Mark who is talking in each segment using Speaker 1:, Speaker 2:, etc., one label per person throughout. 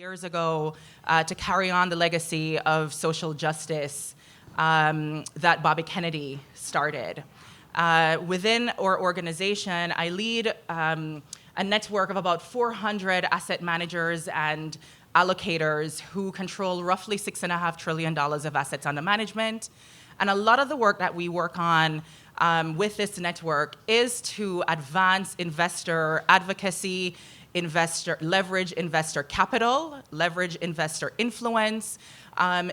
Speaker 1: years ago to carry on the legacy of social justice that Bobby Kennedy started. Within our organization, I lead a network of about 400 asset managers and allocators who control roughly $6.5 trillion of assets under management. And a lot of the work that we work on with this network is to advance investor advocacy, leverage investor capital, leverage investor influence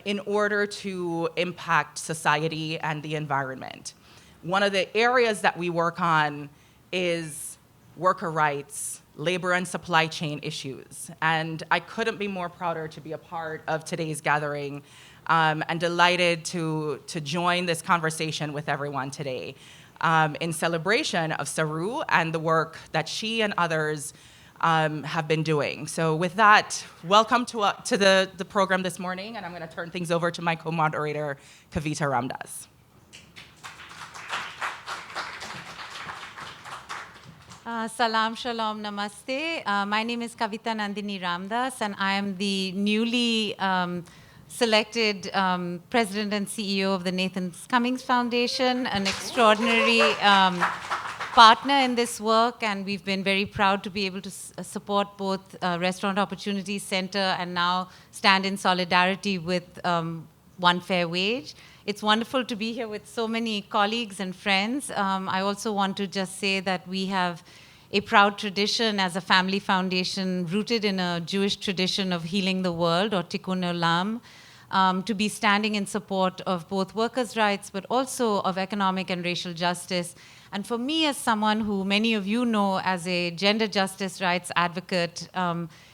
Speaker 1: in order to impact society and the environment. One of the areas that we work on is worker rights, labor and supply chain issues. And I couldn't be more prouder to be a part of today's gathering and delighted to join this conversation with everyone today in celebration of Saru and the work that she and others have been doing. So with that, welcome to the program this morning, and I'm going to turn things over to my co-moderator, Kavita Ramdas.
Speaker 2: Salam, shalom, namaste. My name is Kavita Nandini Ramdas, and I am the newly selected President and CEO of the Nathan Cummings Foundation, an extraordinary partner in this work, and we've been very proud to be able to support both Restaurant Opportunities Center and now stand in solidarity with One Fair Wage. It's wonderful to be here with so many colleagues and friends. I also want to just say that we have a proud tradition as a family foundation rooted in a Jewish tradition of healing the world, or Tikkun Olam, to be standing in support of both workers' rights, but also of economic and racial justice. And for me, as someone who many of you know as a gender justice rights advocate,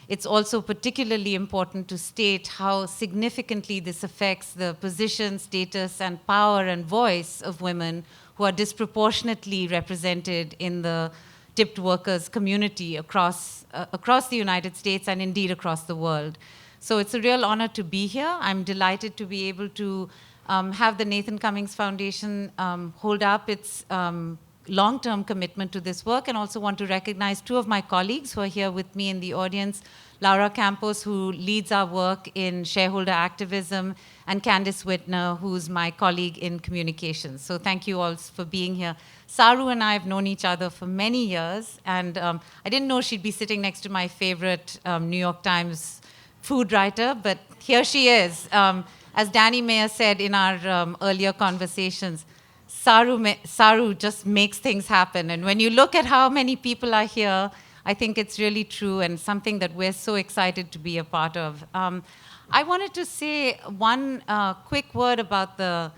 Speaker 2: it's also particularly important to state how significantly this affects the position, status, and power and voice of women who are disproportionately represented in the tipped workers community across the United States and indeed across the world. So it's a real honor to be here. I'm delighted to be able to have the Nathan Cummings Foundation hold up its long-term commitment to this work, and also want to recognize two of my colleagues who are here with me in the audience, Laura Campos, who leads our work in shareholder activism, and Candice Whitner, who's my colleague in communications. So thank you all for being here. Saru and I have known each other for many years, and I didn't know she'd be sitting next to my favorite New York Times food writer, but here she is. As Danny Mayer said in our earlier conversations, Saru just makes things happen. And when you look at how many people are here, I think it's really true and something that we're so excited to be a part of. I wanted to say one quick word about the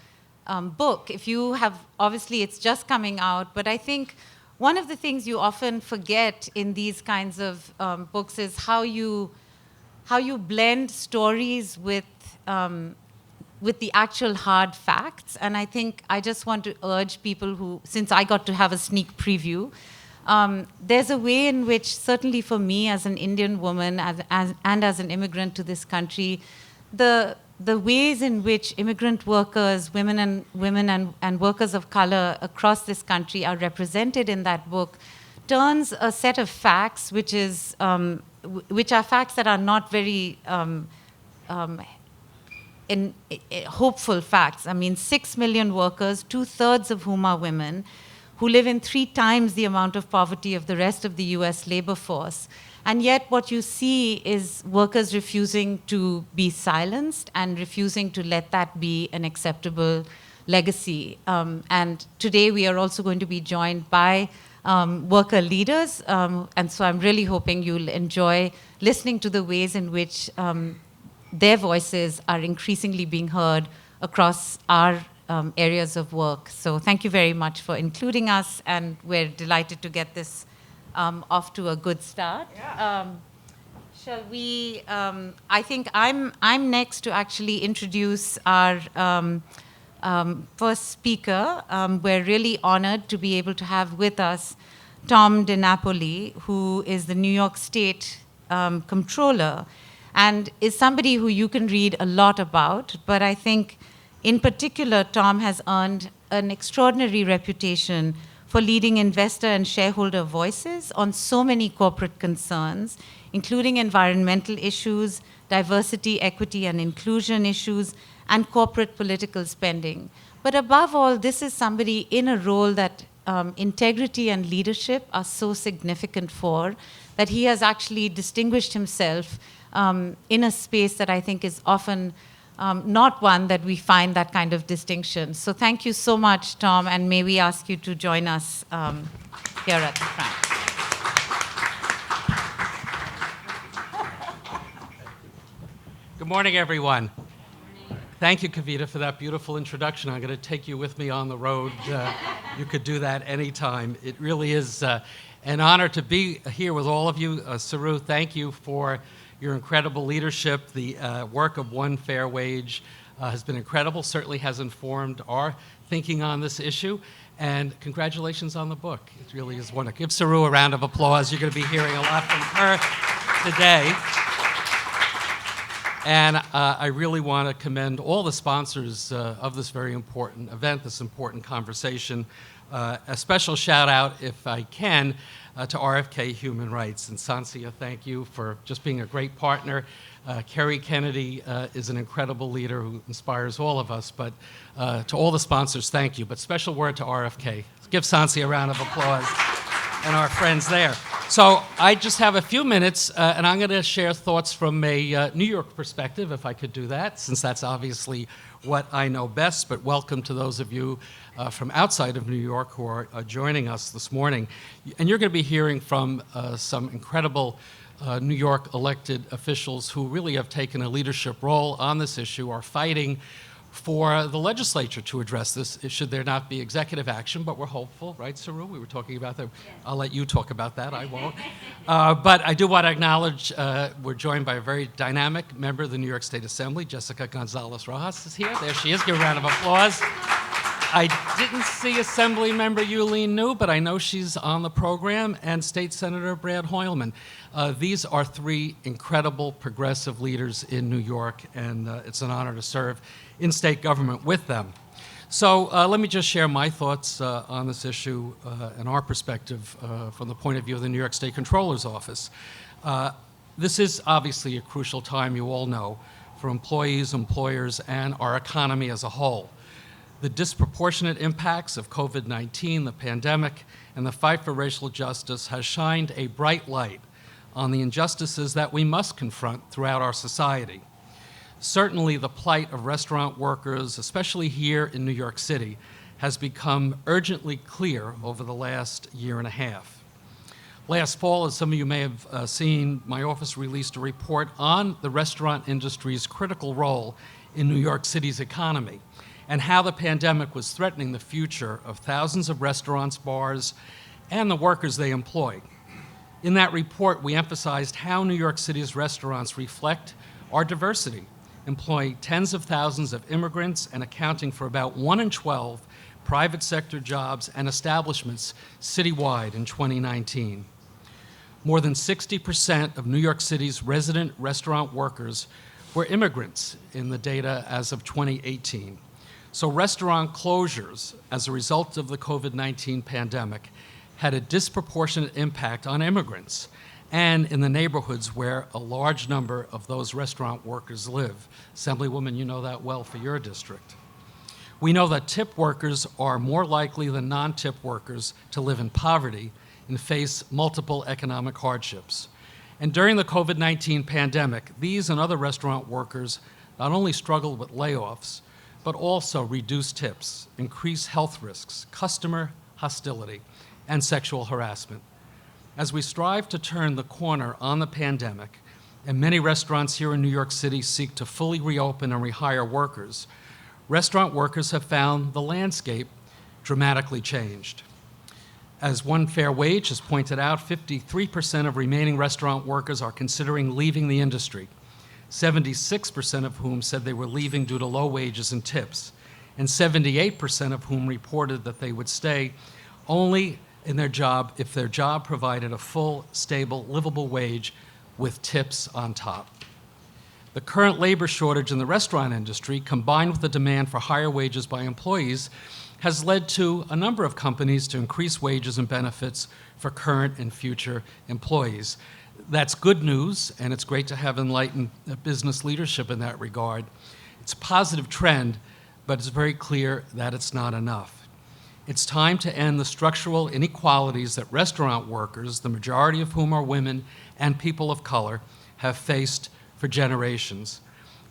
Speaker 2: book. If you have, obviously it's just coming out, but I think one of the things you often forget in these kinds of books is how you blend stories with the actual hard facts. And I think I just want to urge people who, since I got to have a sneak preview, there's a way in which, certainly for me as an Indian woman and as an immigrant to this country, the ways in which immigrant workers, women and workers of color across this country are represented in that book turns a set of facts which are facts that are not very hopeful facts. I mean, 6 million workers, 2/3 of whom are women, who live in 3 times the amount of poverty of the rest of the US labor force. And yet what you see is workers refusing to be silenced and refusing to let that be an acceptable legacy. And today we are also going to be joined by worker leaders. And so I'm really hoping you'll enjoy listening to the ways in which their voices are increasingly being heard across our areas of work. So thank you very much for including us, and we're delighted to get this off to a good start.
Speaker 1: Yeah.
Speaker 2: Shall we, I think I'm next to actually introduce our first speaker. We're really honored to be able to have with us Tom DiNapoli, who is the New York State Comptroller, and is somebody who you can read a lot about, but I think in particular, Tom has earned an extraordinary reputation for leading investor and shareholder voices on so many corporate concerns, including environmental issues, diversity, equity, and inclusion issues, and corporate political spending. But above all, this is somebody in a role that integrity and leadership are so significant for, that he has actually distinguished himself in a space that I think is often not one that we find that kind of distinction. So thank you so much, Tom, and may we ask you to join us here at the front.
Speaker 3: Good morning, everyone. Thank you, Kavita, for that beautiful introduction. I'm going to take you with me on the road. You could do that anytime. It really is an honor to be here with all of you. Saru, thank you for your incredible leadership. The work of One Fair Wage has been incredible, certainly has informed our thinking on this issue. And congratulations on the book. It really is wonderful. Give Saru a round of applause. You're going to be hearing a lot from her today. And I really want to commend all the sponsors of this very important event, this important conversation. A special shout out, if I can, to RFK Human Rights. And Sansia, thank you for just being a great partner. Kerry Kennedy is an incredible leader who inspires all of us. But to all the sponsors, thank you. But special word to RFK. Give Sansia a round of applause and our friends there. So I just have a few minutes, and I'm going to share thoughts from a New York perspective, if I could do that, since that's obviously what I know best. But welcome to those of you from outside of New York who are joining us this morning. And you're going to be hearing from some incredible New York elected officials who really have taken a leadership role on this issue, are fighting for the legislature to address this, should there not be executive action, but we're hopeful, right, Saru? We were talking about that. Yes. I'll let you talk about that, I won't. But I do want to acknowledge we're joined by a very dynamic member of the New York State Assembly. Jessica Gonzalez-Rojas is here. There she is. Give a round of applause. I didn't see Assembly Member Yulene New, but I know she's on the program, and State Senator Brad Hoylman. These are three incredible progressive leaders in New York, and it's an honor to serve in state government with them. So let me just share my thoughts on this issue and our perspective from the point of view of the New York State Comptroller's Office. This is obviously a crucial time, you all know, for employees, employers, and our economy as a whole. The disproportionate impacts of COVID-19, the pandemic, and the fight for racial justice has shined a bright light on the injustices that we must confront throughout our society. Certainly, the plight of restaurant workers, especially here in New York City, has become urgently clear over the last year and a half. Last fall, as some of you may have seen, my office released a report on the restaurant industry's critical role in New York City's economy and how the pandemic was threatening the future of thousands of restaurants, bars, and the workers they employ. In that report, we emphasized how New York City's restaurants reflect our diversity, employing tens of thousands of immigrants and accounting for about 1 in 12 private sector jobs and establishments citywide in 2019. More than 60% of New York City's resident restaurant workers were immigrants in the data as of 2018. So restaurant closures as a result of the COVID-19 pandemic had a disproportionate impact on immigrants and in the neighborhoods where a large number of those restaurant workers live. Assemblywoman, you know that well for your district. We know that tip workers are more likely than non-tip workers to live in poverty and face multiple economic hardships. And during the COVID-19 pandemic, these and other restaurant workers not only struggled with layoffs, but also reduced tips, increased health risks, customer hostility, and sexual harassment. As we strive to turn the corner on the pandemic, and many restaurants here in New York City seek to fully reopen and rehire workers, restaurant workers have found the landscape dramatically changed. As One Fair Wage has pointed out, 53% of remaining restaurant workers are considering leaving the industry, 76% of whom said they were leaving due to low wages and tips, and 78% of whom reported that they would stay only in their job if their job provided a full, stable, livable wage with tips on top. The current labor shortage in the restaurant industry, combined with the demand for higher wages by employees, has led to a number of companies to increase wages and benefits for current and future employees. That's good news, and it's great to have enlightened business leadership in that regard. It's a positive trend, but it's very clear that it's not enough. It's time to end the structural inequalities that restaurant workers, the majority of whom are women and people of color, have faced for generations.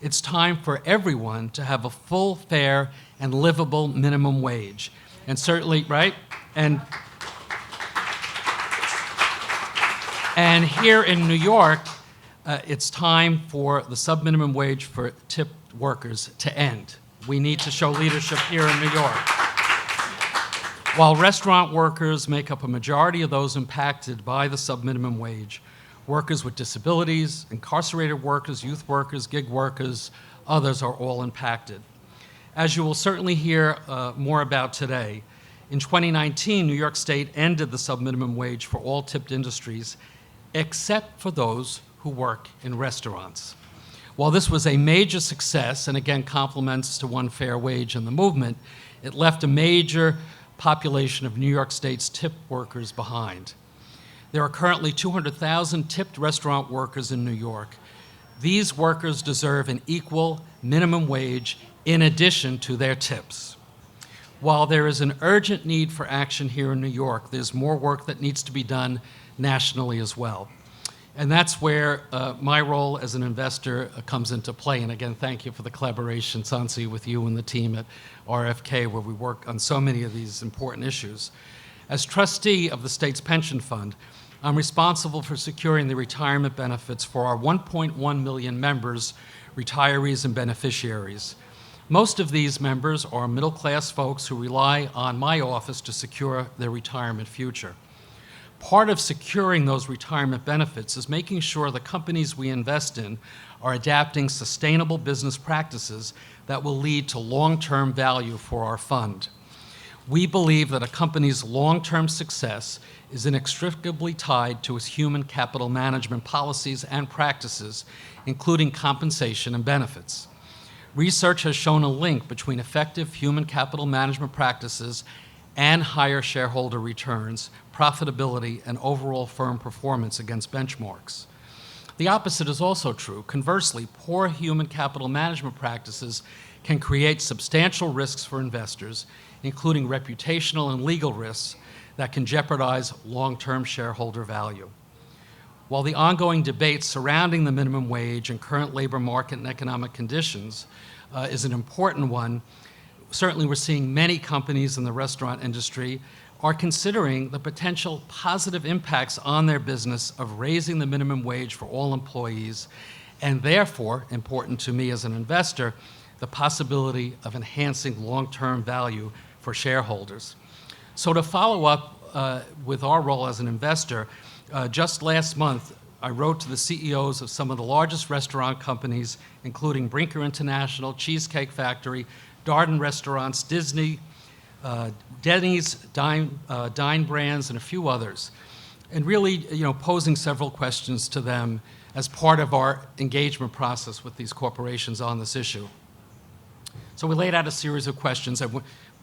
Speaker 3: It's time for everyone to have a full, fair, and livable minimum wage. And certainly, right? And here in New York, it's time for the subminimum wage for tipped workers to end. We need to show leadership here in New York. While restaurant workers make up a majority of those impacted by the subminimum wage, workers with disabilities, incarcerated workers, youth workers, gig workers, others are all impacted. As you will certainly hear more about today, in 2019, New York State ended the subminimum wage for all tipped industries, except for those who work in restaurants. While this was a major success, and again compliments to One Fair Wage and the movement, it left a major population of New York State's tipped workers behind. There are currently 200,000 tipped restaurant workers in New York. These workers deserve an equal minimum wage in addition to their tips. While there is an urgent need for action here in New York, there's more work that needs to be done nationally as well. And that's where my role as an investor comes into play. And again, thank you for the collaboration, Sansi, with you and the team at RFK, where we work on so many of these important issues. As trustee of the state's pension fund, I'm responsible for securing the retirement benefits for our 1.1 million members, retirees, and beneficiaries. Most of these members are middle-class folks who rely on my office to secure their retirement future. Part of securing those retirement benefits is making sure the companies we invest in are adapting sustainable business practices that will lead to long-term value for our fund. We believe that a company's long-term success is inextricably tied to its human capital management policies and practices, including compensation and benefits. Research has shown a link between effective human capital management practices and higher shareholder returns, profitability, and overall firm performance against benchmarks. The opposite is also true. Conversely, poor human capital management practices can create substantial risks for investors, including reputational and legal risks that can jeopardize long-term shareholder value. While the ongoing debate surrounding the minimum wage and current labor market and economic conditions is an important one, certainly we're seeing many companies in the restaurant industry are considering the potential positive impacts on their business of raising the minimum wage for all employees, and therefore, important to me as an investor, the possibility of enhancing long-term value for shareholders. So to follow up with our role as an investor, just last month, I wrote to the CEOs of some of the largest restaurant companies, including Brinker International, Cheesecake Factory, Darden Restaurants, Disney, Denny's, Dine Brands, and a few others, and really, posing several questions to them as part of our engagement process with these corporations on this issue. So we laid out a series of questions.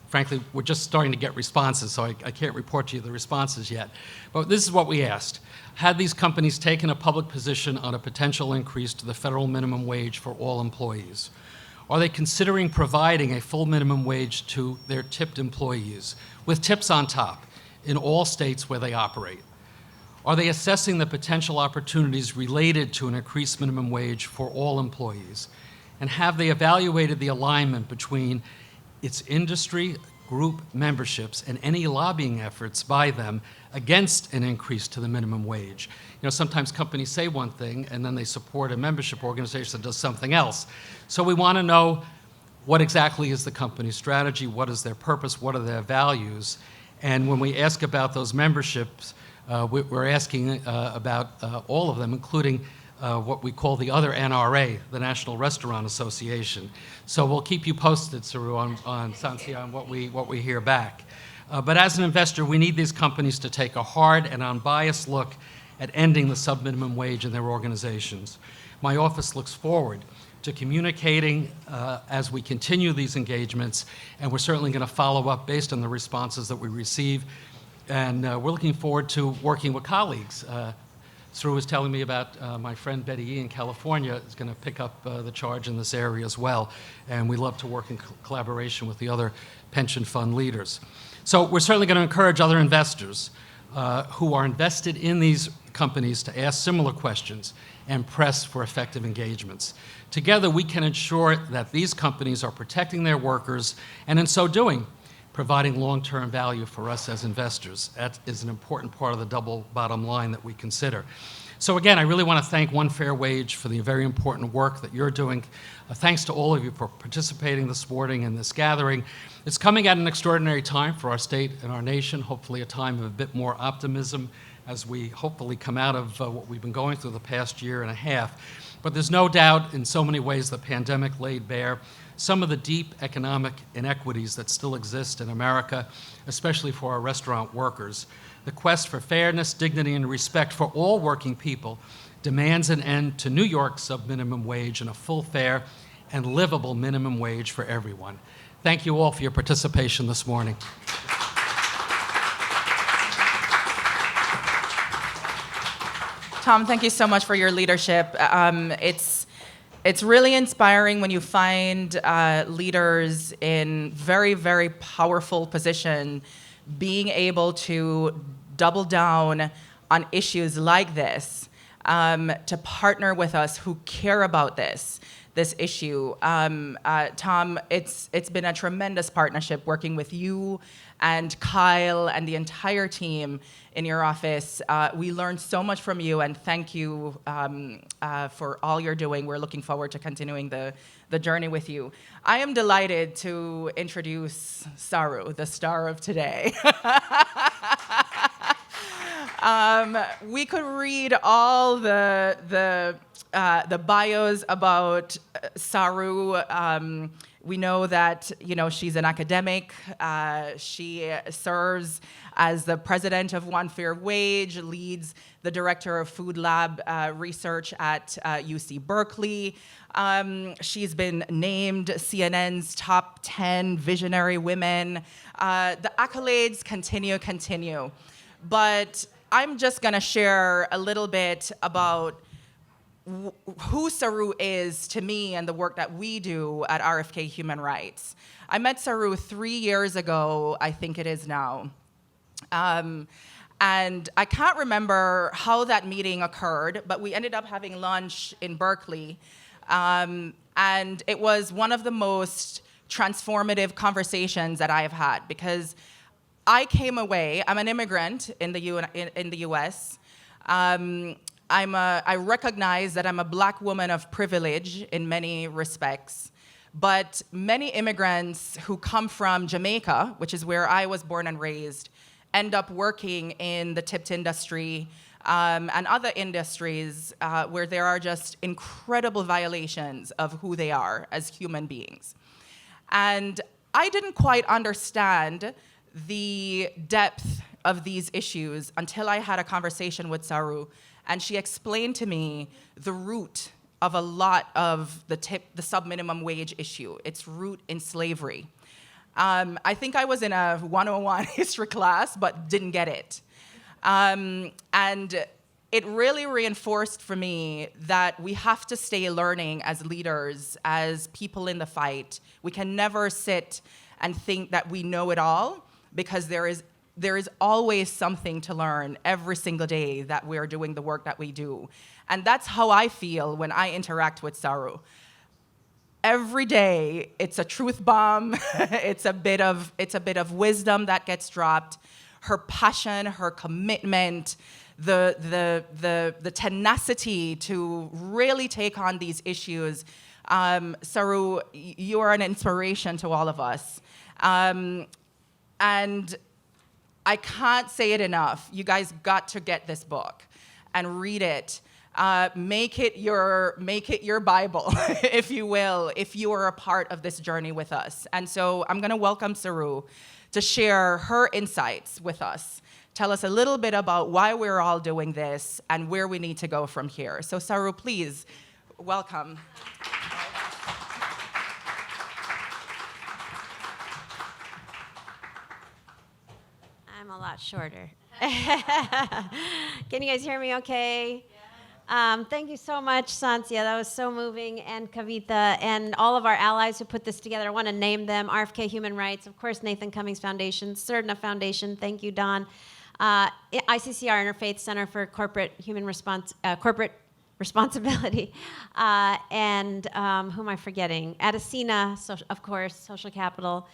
Speaker 3: Frankly, we're just starting to get responses, so I can't report to you the responses yet. But this is what we asked. Had these companies taken a public position on a potential increase to the federal minimum wage for all employees? Are they considering providing a full minimum wage to their tipped employees, with tips on top, in all states where they operate? Are they assessing the potential opportunities related to an increased minimum wage for all employees? And have they evaluated the alignment between its industry group memberships and any lobbying efforts by them against an increase to the minimum wage? Sometimes companies say one thing and then they support a membership organization that does something else. So we want to know what exactly is the company's strategy, what is their purpose, what are their values, and when we ask about those memberships, we're asking about all of them, including what we call the other NRA, the National Restaurant Association. So we'll keep you posted, Saru, on Sansi, on what we hear back. But as an investor, we need these companies to take a hard and unbiased look at ending the subminimum wage in their organizations. My office looks forward to communicating as we continue these engagements, and we're certainly going to follow up based on the responses that we receive. And we're looking forward to working with colleagues. Saru was telling me about my friend Betty Yee in California is going to pick up the charge in this area as well, and we love to work in collaboration with the other pension fund leaders. So we're certainly going to encourage other investors who are invested in these companies to ask similar questions and press for effective engagements. Together, we can ensure that these companies are protecting their workers, and in so doing, providing long-term value for us as investors. That is an important part of the double bottom line that we consider. So again, I really want to thank One Fair Wage for the very important work that you're doing. Thanks to all of you for participating this morning in this gathering. It's coming at an extraordinary time for our state and our nation, hopefully a time of a bit more optimism as we hopefully come out of what we've been going through the past year and a half. But there's no doubt in so many ways the pandemic laid bare some of the deep economic inequities that still exist in America, especially for our restaurant workers. The quest for fairness, dignity, and respect for all working people demands an end to New York's subminimum wage and a full, fair, and livable minimum wage for everyone. Thank you all for your participation this morning.
Speaker 1: Tom, thank you so much for your leadership. It's really inspiring when you find leaders in very, very powerful position being able to double down on issues like this, to partner with us who care about this issue. Tom, it's been a tremendous partnership working with you and Kyle and the entire team in your office. We learned so much from you, and thank you for all you're doing. We're looking forward to continuing the journey with you. I am delighted to introduce Saru, the star of today. We could read all the bios about Saru. We know that she's an academic. She serves as the president of One Fair Wage, leads the director of Food Lab research at UC Berkeley. She's been named CNN's top 10 visionary women. The accolades continue. But I'm just going to share a little bit about who Saru is to me and the work that we do at RFK Human Rights. I met Saru 3 years ago, I think it is now. And I can't remember how that meeting occurred, but we ended up having lunch in Berkeley. And it was one of the most transformative conversations that I have had, because I came away, I'm an immigrant in the US. I recognize that I'm a Black woman of privilege in many respects, but many immigrants who come from Jamaica, which is where I was born and raised, end up working in the tipped industry and other industries where there are just incredible violations of who they are as human beings. And I didn't quite understand the depth of these issues until I had a conversation with Saru, and she explained to me the root of a lot of the subminimum wage issue, its root in slavery. I think I was in a 101 history class, but didn't get it. And it really reinforced for me that we have to stay learning as leaders, as people in the fight. We can never sit and think that we know it all, because there is always something to learn every single day that we're doing the work that we do. And that's how I feel when I interact with Saru. Every day, it's a truth bomb. It's a bit of wisdom that gets dropped. Her passion, her commitment, the tenacity to really take on these issues. Saru, you are an inspiration to all of us. And I can't say it enough. You guys got to get this book and read it. Make it your Bible, if you will, if you are a part of this journey with us. And so I'm going to welcome Saru to share her insights with us. Tell us a little bit about why we're all doing this and where we need to go from here. So Saru, please, welcome.
Speaker 4: lot shorter. Can you guys hear me okay? Thank you so much, Santia. That was so moving, and Kavita, and all of our allies who put this together. I want to name them: RFK Human Rights, of course, Nathan Cummings Foundation, Cerdna Foundation. Thank you, Don. ICCR, Interfaith Center for Corporate Responsibility, and who am I forgetting? Adesina, of course, Social Capital.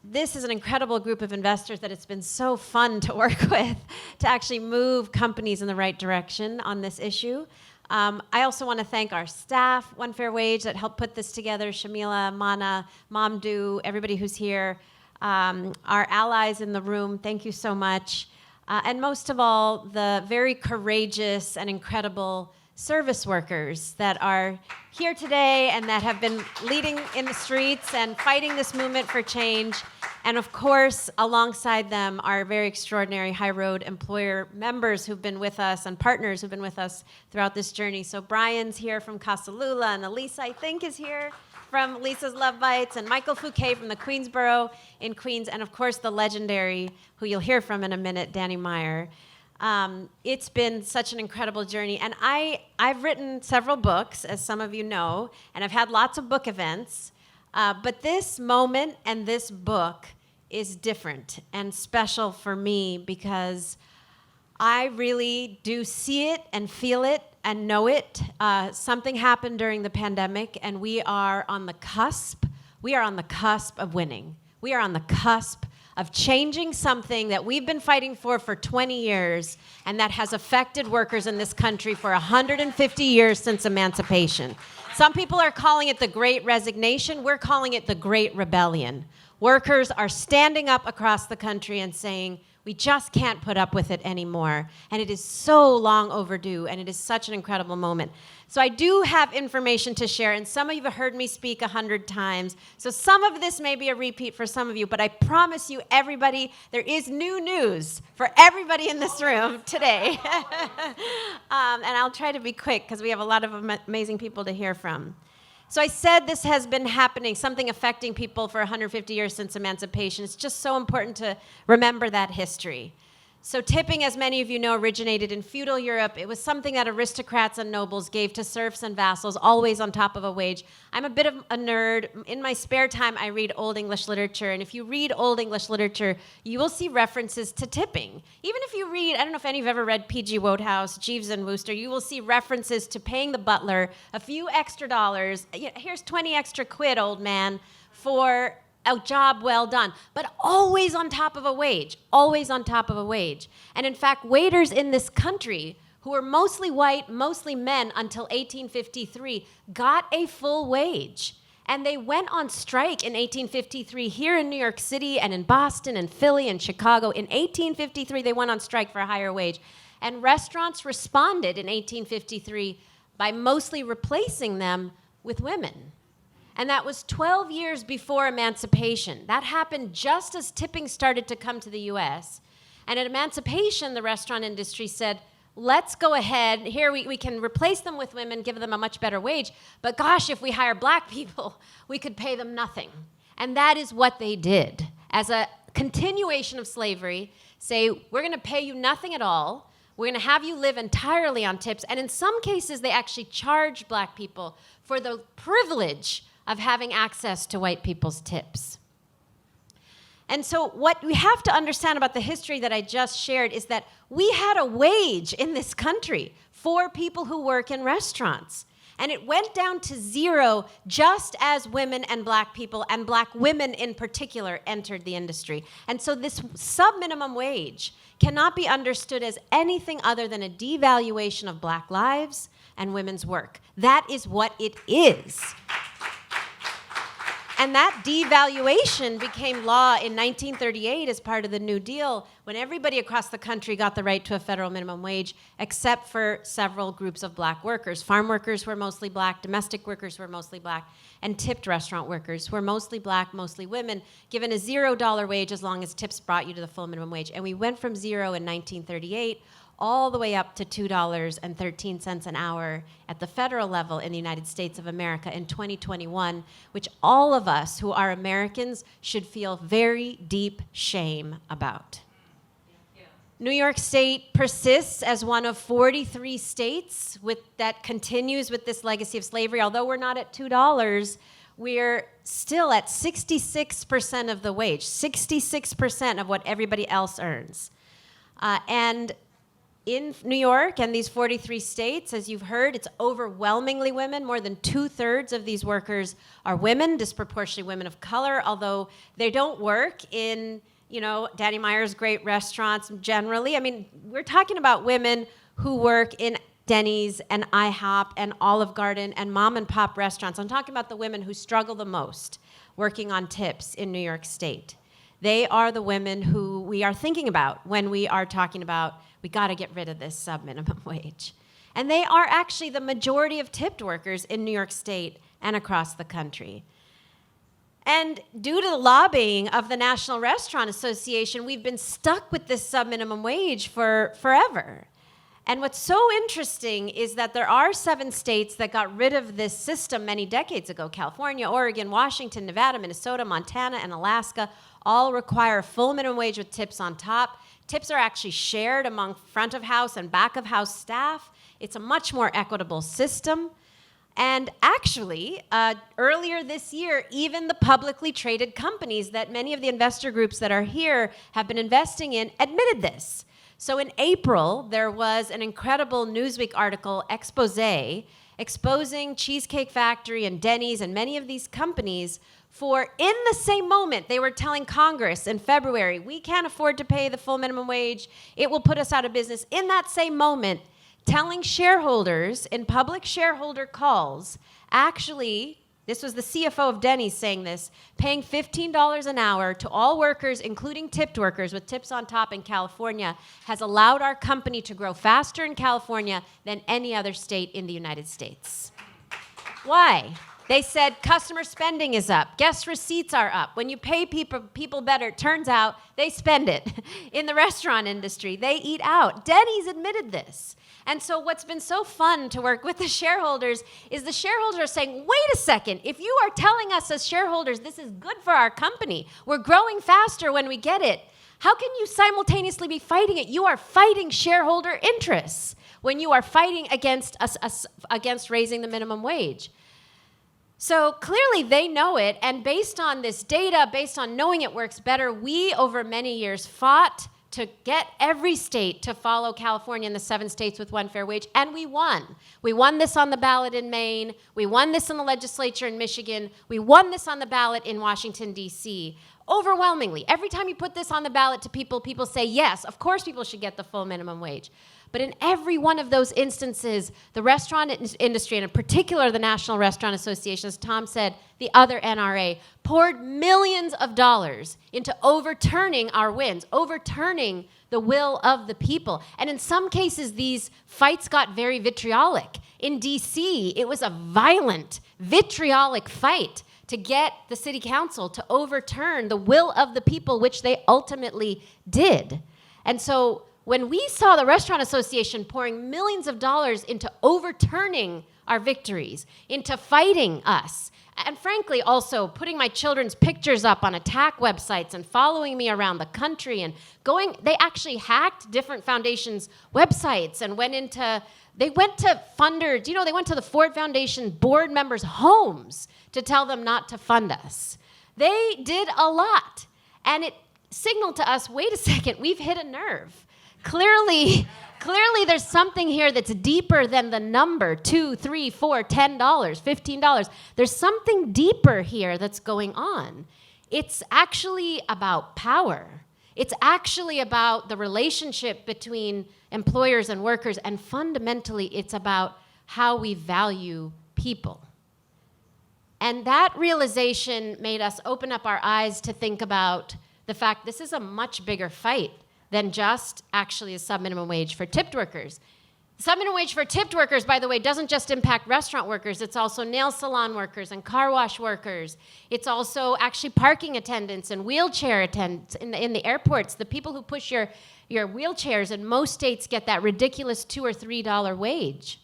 Speaker 4: This is an incredible group of investors that it's been so fun to work with to actually move companies in the right direction on this issue. I also want to thank our staff, One Fair Wage, that helped put this together, Shamila, Mana, Mamdu, everybody who's here, our allies in the room, thank you so much. And most of all, the very courageous and incredible service workers that are here today and that have been leading in the streets and fighting this movement for change. And of course, alongside them, our very extraordinary High Road employer members who've been with us and partners who've been with us throughout this journey. So Brian's here from Casa Lula, and Elisa, I think, is here from Lisa's Love Bites, and Michael Fouquet from the Queensboro in Queens, and of course the legendary, who you'll hear from in a minute, Danny Meyer. It's been such an incredible journey, and I've written several books, as some of you know, and I've had lots of book events, but this moment and this book is different and special for me because I really do see it and feel it and know it. Something happened during the pandemic, and we are on the cusp. We are on the cusp of winning. We are on the cusp of changing something that we've been fighting for 20 years, and that has affected workers in this country for 150 years since emancipation. Some people are calling it the Great Resignation. We're calling it the Great Rebellion. Workers are standing up across the country and saying, we just can't put up with it anymore. And it is so long overdue, and it is such an incredible moment. So I do have information to share, and some of you have heard me speak 100 times. So some of this may be a repeat for some of you, but I promise you, everybody, there is new news for everybody in this room today. And I'll try to be quick, because we have a lot of amazing people to hear from. So I said this has been happening, something affecting people for 150 years since emancipation. It's just so important to remember that history. So tipping, as many of you know, originated in feudal Europe. It was something that aristocrats and nobles gave to serfs and vassals, always on top of a wage. I'm a bit of a nerd. In my spare time, I read Old English literature, and if you read Old English literature, you will see references to tipping. Even if you read, I don't know if any of you have ever read P.G. Wodehouse, Jeeves and Wooster, you will see references to paying the butler a few extra dollars. Here's 20 extra quid, old man, for a job well done, but always on top of a wage, always on top of a wage. And in fact, waiters in this country, who were mostly white, mostly men until 1853, got a full wage. And they went on strike in 1853 here in New York City and in Boston and Philly and Chicago. In 1853, they went on strike for a higher wage. And restaurants responded in 1853 by mostly replacing them with women. And that was 12 years before emancipation. That happened just as tipping started to come to the US. And at emancipation, the restaurant industry said, let's go ahead. Here we can replace them with women, give them a much better wage. But gosh, if we hire black people, we could pay them nothing. And that is what they did. As a continuation of slavery, say, we're going to pay you nothing at all. We're going to have you live entirely on tips. And in some cases, they actually charged black people for the privilege of having access to white people's tips. And so what we have to understand about the history that I just shared is that we had a wage in this country for people who work in restaurants. And it went down to zero just as women and black people, and black women in particular, entered the industry. And so this subminimum wage cannot be understood as anything other than a devaluation of black lives and women's work. That is what it is. And that devaluation became law in 1938 as part of the New Deal, when everybody across the country got the right to a federal minimum wage, except for several groups of black workers. Farm workers were mostly black, domestic workers were mostly black, and tipped restaurant workers were mostly black, mostly women, given a $0 wage as long as tips brought you to the full minimum wage. And we went from zero in 1938 all the way up to $2.13 an hour at the federal level in the United States of America in 2021, which all of us who are Americans should feel very deep shame about. New York State persists as one of 43 states that continues with this legacy of slavery. Although we're not at $2, we're still at 66% of the wage, 66% of what everybody else earns. And in New York and these 43 states, as you've heard, it's overwhelmingly women. More than 2/3 of these workers are women, disproportionately women of color, although they don't work in, Danny Meyer's great restaurants generally. I mean, we're talking about women who work in Denny's and IHOP and Olive Garden and mom and pop restaurants. I'm talking about the women who struggle the most working on tips in New York State. They are the women who we are thinking about when we are talking about we got to get rid of this subminimum wage. And they are actually the majority of tipped workers in New York State and across the country. And due to the lobbying of the National Restaurant Association, we've been stuck with this subminimum wage for forever. And what's so interesting is that there are 7 states that got rid of this system many decades ago. California, Oregon, Washington, Nevada, Minnesota, Montana, and Alaska all require full minimum wage with tips on top. Tips are actually shared among front of house and back of house staff. It's a much more equitable system. And actually, earlier this year, even the publicly traded companies that many of the investor groups that are here have been investing in admitted this. So in April, there was an incredible Newsweek article expose exposing Cheesecake Factory and Denny's and many of these companies for, in the same moment, they were telling Congress in February, we can't afford to pay the full minimum wage, it will put us out of business. In that same moment, telling shareholders in public shareholder calls, actually, this was the CFO of Denny's saying this, paying $15 an hour to all workers, including tipped workers with tips on top in California, has allowed our company to grow faster in California than any other state in the United States. Why? They said customer spending is up, guest receipts are up. When you pay people better, it turns out they spend it. In the restaurant industry, they eat out. Denny's admitted this. And so what's been so fun to work with the shareholders is the shareholders are saying, wait a second, if you are telling us as shareholders this is good for our company, we're growing faster when we get it, how can you simultaneously be fighting it? You are fighting shareholder interests when you are fighting against against raising the minimum wage. So clearly they know it, and based on this data, based on knowing it works better, we over many years fought to get every state to follow California and the 7 states with one fair wage, and we won. We won this on the ballot in Maine. We won this in the legislature in Michigan. We won this on the ballot in Washington, D.C. Overwhelmingly. Every time you put this on the ballot to people, people say, yes, of course people should get the full minimum wage. But in every one of those instances, the restaurant industry, and in particular the National Restaurant Association, as Tom said, the other NRA, poured millions of dollars into overturning our wins, overturning the will of the people. And in some cases, these fights got very vitriolic. In D.C., it was a violent, vitriolic fight to get the city council to overturn the will of the people, which they ultimately did. And so when we saw the Restaurant Association pouring millions of dollars into overturning our victories, into fighting us, and frankly also putting my children's pictures up on attack websites and following me around the country and they actually hacked different foundations' websites and they went to funders, they went to the Ford Foundation board members' homes to tell them not to fund us. They did a lot, and it signaled to us, wait a second, we've hit a nerve. Clearly there's something here that's deeper than the number, $2, $3, $4, $10, $15. There's something deeper here that's going on. It's actually about power. It's actually about the relationship between employers and workers, and fundamentally it's about how we value people. And that realization made us open up our eyes to think about the fact this is a much bigger fight than just actually a subminimum wage for tipped workers. Subminimum wage for tipped workers, by the way, doesn't just impact restaurant workers. It's also nail salon workers and car wash workers. It's also actually parking attendants and wheelchair attendants in the airports. The people who push your wheelchairs in most states get that ridiculous $2 or $3 wage.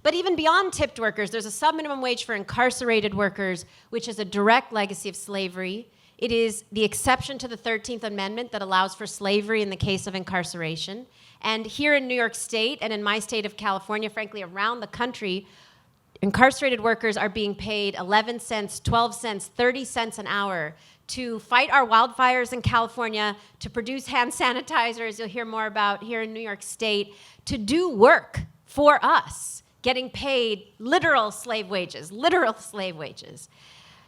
Speaker 4: But even beyond tipped workers, there's a subminimum wage for incarcerated workers, which is a direct legacy of slavery. It is the exception to the 13th Amendment that allows for slavery in the case of incarceration. And here in New York State and in my state of California, frankly, around the country, incarcerated workers are being paid 11 cents, 12 cents, 30 cents an hour to fight our wildfires in California, to produce hand sanitizers, you'll hear more about here in New York State, to do work for us, getting paid literal slave wages, literal slave wages.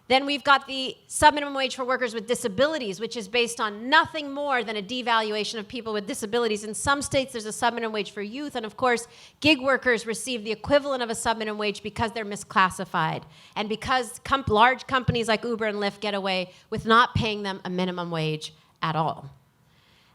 Speaker 4: Then we've got the subminimum wage for workers with disabilities, which is based on nothing more than a devaluation of people with disabilities. In some states, there's a subminimum wage for youth, and of course, gig workers receive the equivalent of a subminimum wage because they're misclassified, and because large companies like Uber and Lyft get away with not paying them a minimum wage at all.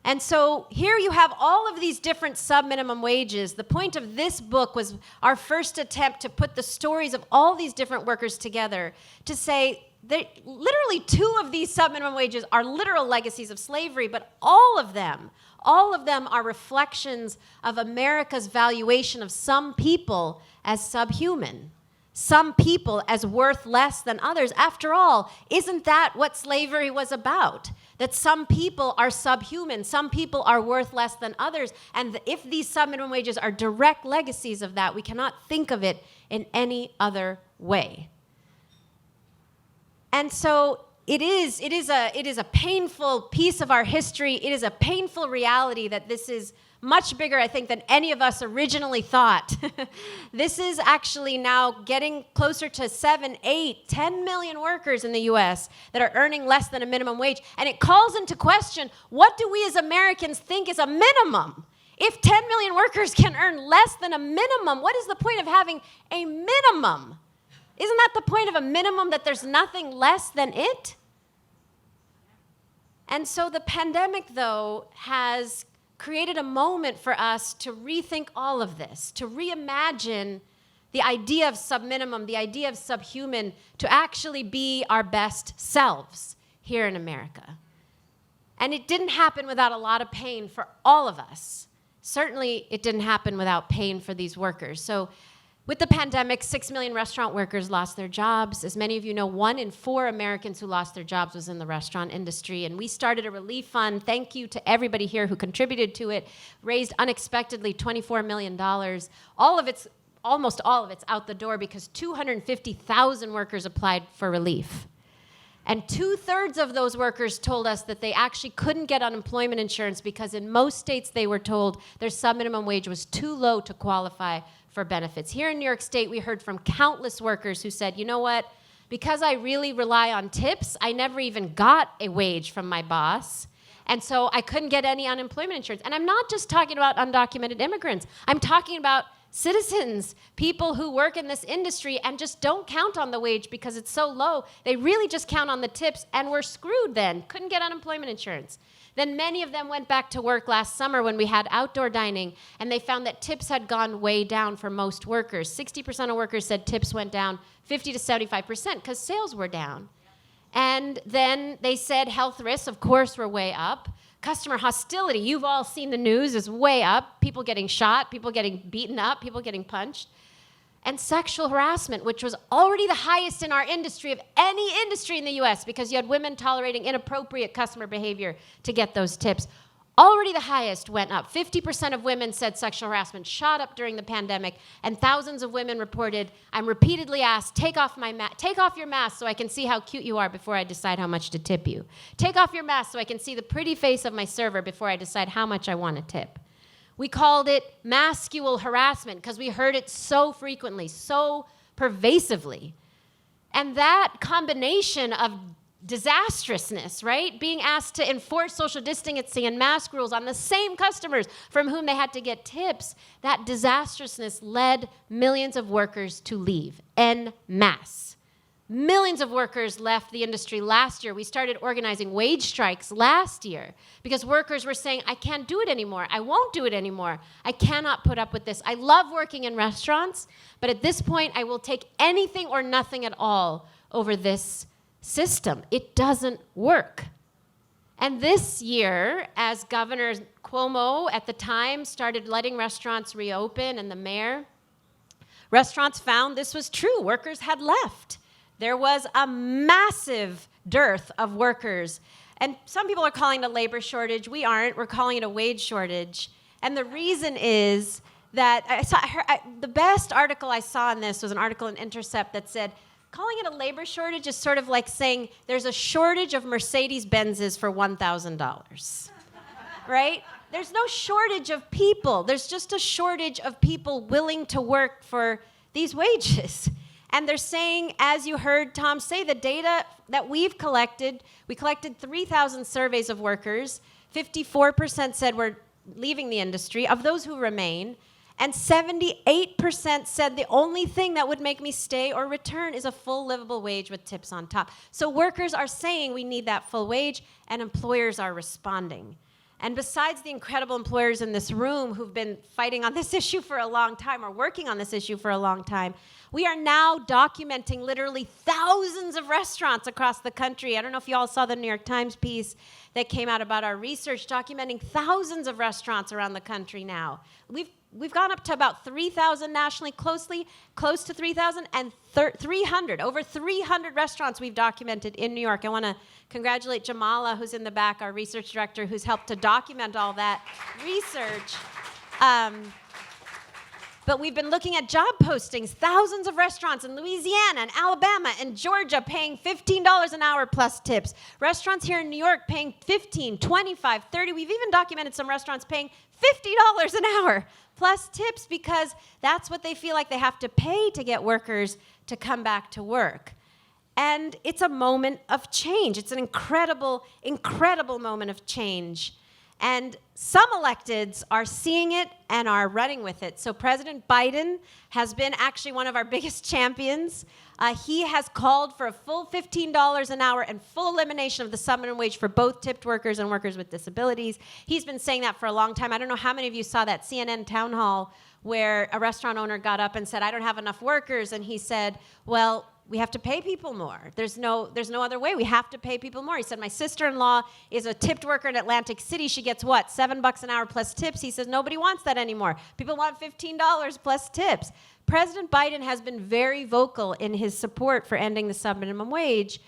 Speaker 4: And so here you have all of these different subminimum wages. The point of this book was our first attempt to put the stories of all these different workers together to say that literally 2 of these subminimum wages are literal legacies of slavery, but all of them are reflections of America's valuation of some people as subhuman. Some people as worth less than others. After all, isn't that what slavery was about? That some people are subhuman, some people are worth less than others, and if these subminimum wages are direct legacies of that, we cannot think of it in any other way. And so it is a painful piece of our history. It is a painful reality that this is much bigger, I think, than any of us originally thought. This is actually now getting closer to 7, 8, 10 million workers in the US that are earning less than a minimum wage. And it calls into question, what do we as Americans think is a minimum? If 10 million workers can earn less than a minimum, what is the point of having a minimum? Isn't that the point of a minimum, that there's nothing less than it? And so the pandemic, though, has created a moment for us to rethink all of this, to reimagine the idea of subminimum, the idea of subhuman, to actually be our best selves here in America. And it didn't happen without a lot of pain for all of us. Certainly, it didn't happen without pain for these workers. So with the pandemic, 6 million restaurant workers lost their jobs. As many of you know, 1 in 4 Americans who lost their jobs was in the restaurant industry. And we started a relief fund. Thank you to everybody here who contributed to it. Raised unexpectedly $24 million. Almost all of it's out the door because 250,000 workers applied for relief. And 2/3 of those workers told us that they actually couldn't get unemployment insurance because in most states they were told their subminimum wage was too low to qualify for benefits. Here in New York State, we heard from countless workers who said, you know what, because I really rely on tips, I never even got a wage from my boss, and so I couldn't get any unemployment insurance. And I'm not just talking about undocumented immigrants. I'm talking about citizens, people who work in this industry and just don't count on the wage because it's so low. They really just count on the tips and were screwed then, couldn't get unemployment insurance. Then many of them went back to work last summer when we had outdoor dining, and they found that tips had gone way down for most workers. 60% of workers said tips went down 50 to 75% because sales were down. And then they said health risks, of course, were way up. Customer hostility, you've all seen the news, is way up. People getting shot, people getting beaten up, people getting punched. And sexual harassment, which was already the highest in our industry of any industry in the US because you had women tolerating inappropriate customer behavior to get those tips. Already the highest went up. 50% of women said sexual harassment shot up during the pandemic, and thousands of women reported, I'm repeatedly asked, take off your mask so I can see how cute you are before I decide how much to tip you. Take off your mask so I can see the pretty face of my server before I decide how much I want to tip. We called it masculine harassment because we heard it so frequently, so pervasively. And that combination of disastrousness, right? Being asked to enforce social distancing and mask rules on the same customers from whom they had to get tips, that disastrousness led millions of workers to leave en masse. Millions of workers left the industry last year. We started organizing wage strikes last year because workers were saying, I can't do it anymore. I won't do it anymore. I cannot put up with this. I love working in restaurants, but at this point, I will take anything or nothing at all over this system. It doesn't work. And this year, as Governor Cuomo at the time started letting restaurants reopen and the mayor, restaurants found this was true. Workers had left. there was a massive dearth of workers. And some people are calling it a labor shortage. We aren't. We're calling it a wage shortage. And the reason is that the best article I saw on this was an article in Intercept that said, calling it a labor shortage is sort of like saying there's a shortage of Mercedes-Benzes for $1,000, right? There's no shortage of people. There's just a shortage of people willing to work for these wages. And they're saying, as you heard Tom say, the data that we've collected, we collected 3,000 surveys of workers. 54% said we're leaving the industry, of those who remain. And 78% said the only thing that would make me stay or return is a full livable wage with tips on top. So workers are saying we need that full wage, and employers are responding. And besides the incredible employers in this room who've been fighting on this issue for a long time or working on this issue for a long time, we are now documenting literally thousands of restaurants across the country. I don't know if you all saw the New York Times piece that came out about our research, documenting thousands of restaurants around the country now. We've gone up to about 3,000 nationally, close to 3,000, and 300, over 300 restaurants we've documented in New York. I want to congratulate Jamala, who's in the back, our research director, who's helped to document all that research. But we've been looking at job postings, thousands of restaurants in Louisiana and Alabama and Georgia paying $15 an hour plus tips. Restaurants here in New York paying $15, $25, $30. We've even documented some restaurants paying $50 an hour plus tips because that's what they feel like they have to pay to get workers to come back to work. And it's a moment of change. It's an incredible, incredible moment of change. And some electeds are seeing it and are running with it. So President Biden has been actually one of our biggest champions. He has called for a full $15 an hour and full elimination of the subminimum wage for both tipped workers and workers with disabilities. He's been saying that for a long time. I don't know how many of you saw that CNN town hall where a restaurant owner got up and said, I don't have enough workers. And he said, well, we have to pay people more. There's no other way. We have to pay people more. He said, my sister-in-law is a tipped worker in Atlantic City. She gets what, $7 an hour plus tips? He says, nobody wants that anymore. People want $15 plus tips. President Biden has been very vocal in his support for ending the subminimum wage.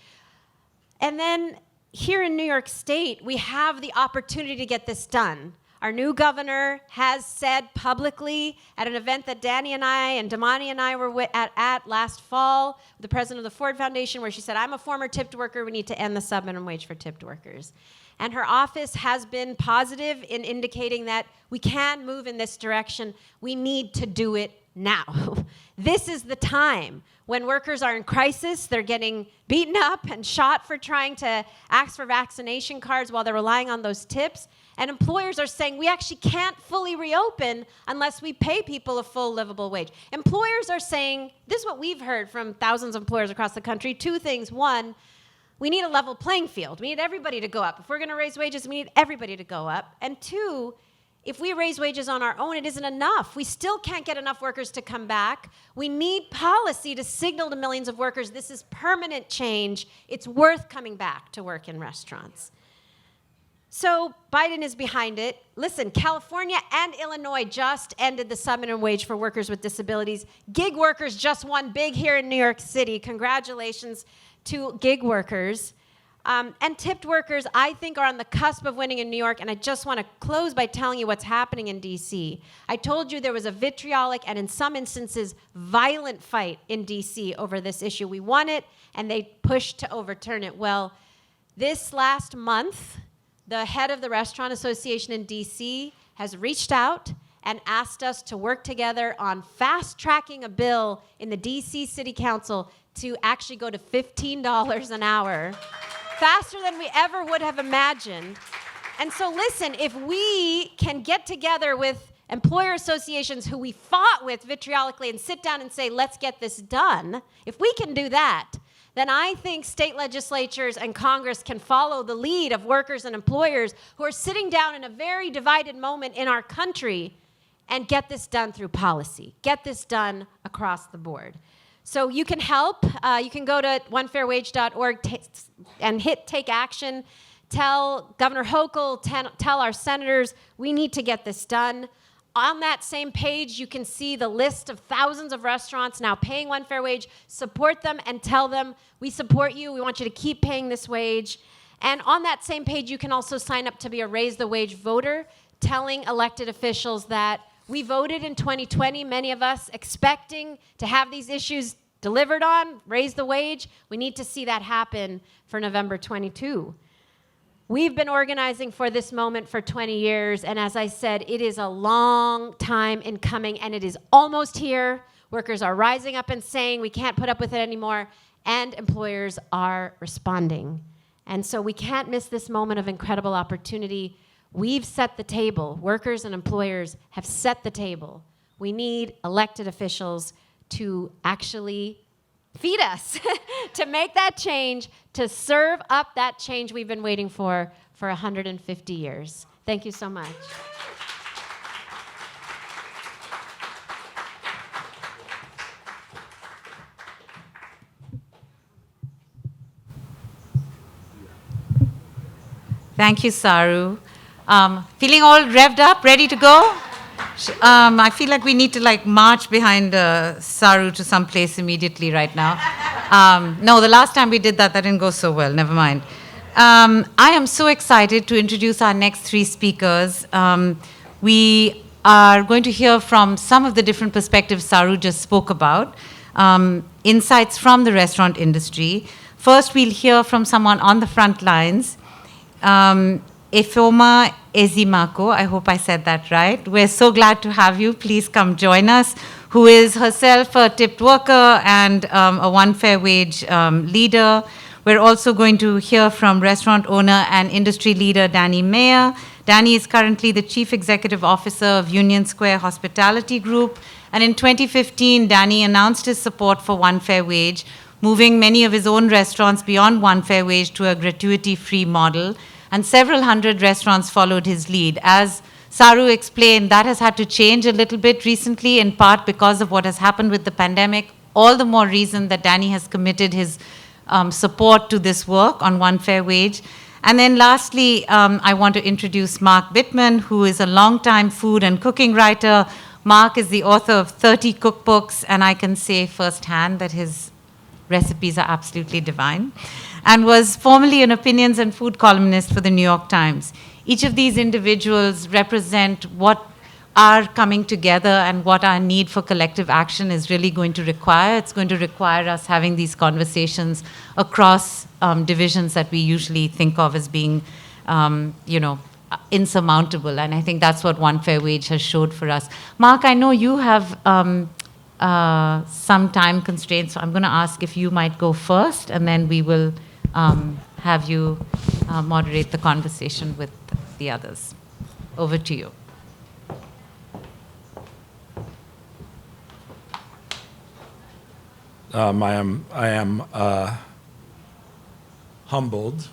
Speaker 4: And then here in New York State, we have the opportunity to get this done. Our new governor has said publicly at an event that Danny and I and Damani and I were at last fall, the president of the Ford Foundation, where she said, I'm a former tipped worker. We need to end the subminimum wage for tipped workers. And her office has been positive in indicating that we can move in this direction. We need to do it now. This is the time when workers are in crisis. They're getting beaten up and shot for trying to ask for vaccination cards while they're relying on those tips. And employers are saying we actually can't fully reopen unless we pay people a full livable wage. Employers are saying, this is what we've heard from thousands of employers across the country, two things. One, we need a level playing field. We need everybody to go up. If we're going to raise wages, we need everybody to go up. And two, if we raise wages on our own, it isn't enough. We still can't get enough workers to come back. We need policy to signal to millions of workers this is permanent change. It's worth coming back to work in restaurants. So Biden is behind it. Listen, California and Illinois just ended the subminimum wage for workers with disabilities. Gig workers just won big here in New York City. Congratulations to gig workers. And tipped workers, I think, are on the cusp of winning in New York, and I just want to close by telling you what's happening in D.C. I told you there was a vitriolic and, in some instances, violent fight in D.C. over this issue. We won it, and they pushed to overturn it. Well, this last month, the head of the Restaurant Association in D.C. has reached out and asked us to work together on fast-tracking a bill in the D.C. City Council to actually go to $15 an hour. Faster than we ever would have imagined. And so listen, if we can get together with employer associations who we fought with vitriolically and sit down and say, let's get this done, if we can do that, then I think state legislatures and Congress can follow the lead of workers and employers who are sitting down in a very divided moment in our country and get this done through policy, get this done across the board. So you can help. You can go to onefairwage.org and hit take action. Tell Governor Hochul, tell our senators, we need to get this done. On that same page, you can see the list of thousands of restaurants now paying one fair wage. Support them and tell them, we support you. We want you to keep paying this wage. And on that same page, you can also sign up to be a Raise the Wage voter, telling elected officials that we voted in 2020, many of us expecting to have these issues delivered on, raise the wage. We need to see that happen for November 22. We've been organizing for this moment for 20 years, and as I said, it is a long time in coming, and it is almost here. Workers are rising up and saying we can't put up with it anymore, and employers are responding. And so we can't miss this moment of incredible opportunity. We've set the table. Workers and employers have set the table. We need elected officials to actually feed us, to make that change, to serve up that change we've been waiting for 150 years. Thank you so much.
Speaker 2: Thank you, Saru. Feeling all revved up, ready to go? I feel like we need to march behind Saru to some place immediately right now. No, the last time we did that didn't go so well. Never mind. I am so excited to introduce our next three speakers. We are going to hear from some of the different perspectives Saru just spoke about, insights from the restaurant industry. First, we'll hear from someone on the front lines, Ifeoma Ezimako, I hope I said that right. We're so glad to have you. Please come join us, who is herself a tipped worker and a one fair wage leader. We're also going to hear from restaurant owner and industry leader Danny Mayer. Danny is currently the Chief Executive Officer of Union Square Hospitality Group. And in 2015, Danny announced his support for one fair wage, moving many of his own restaurants beyond one fair wage to a gratuity-free model. And several hundred restaurants followed his lead. As Saru explained, that has had to change a little bit recently, in part because of what has happened with the pandemic. All the more reason that Danny has committed his support to this work on one fair wage. And then lastly, I want to introduce Mark Whitman, who is a longtime food and cooking writer. Mark is the author of 30 cookbooks, and I can say firsthand that his recipes are absolutely divine, and was formerly an opinions and food columnist for the New York Times. Each of these individuals represent what our coming together and what our need for collective action is really going to require. It's going to require us having these conversations across divisions that we usually think of as being, insurmountable. And I think that's what One Fair Wage has showed for us. Mark, I know you have some time constraints, so I'm going to ask if you might go first, and then we will have you moderate the conversation with the others. Over to you.
Speaker 5: I am humbled,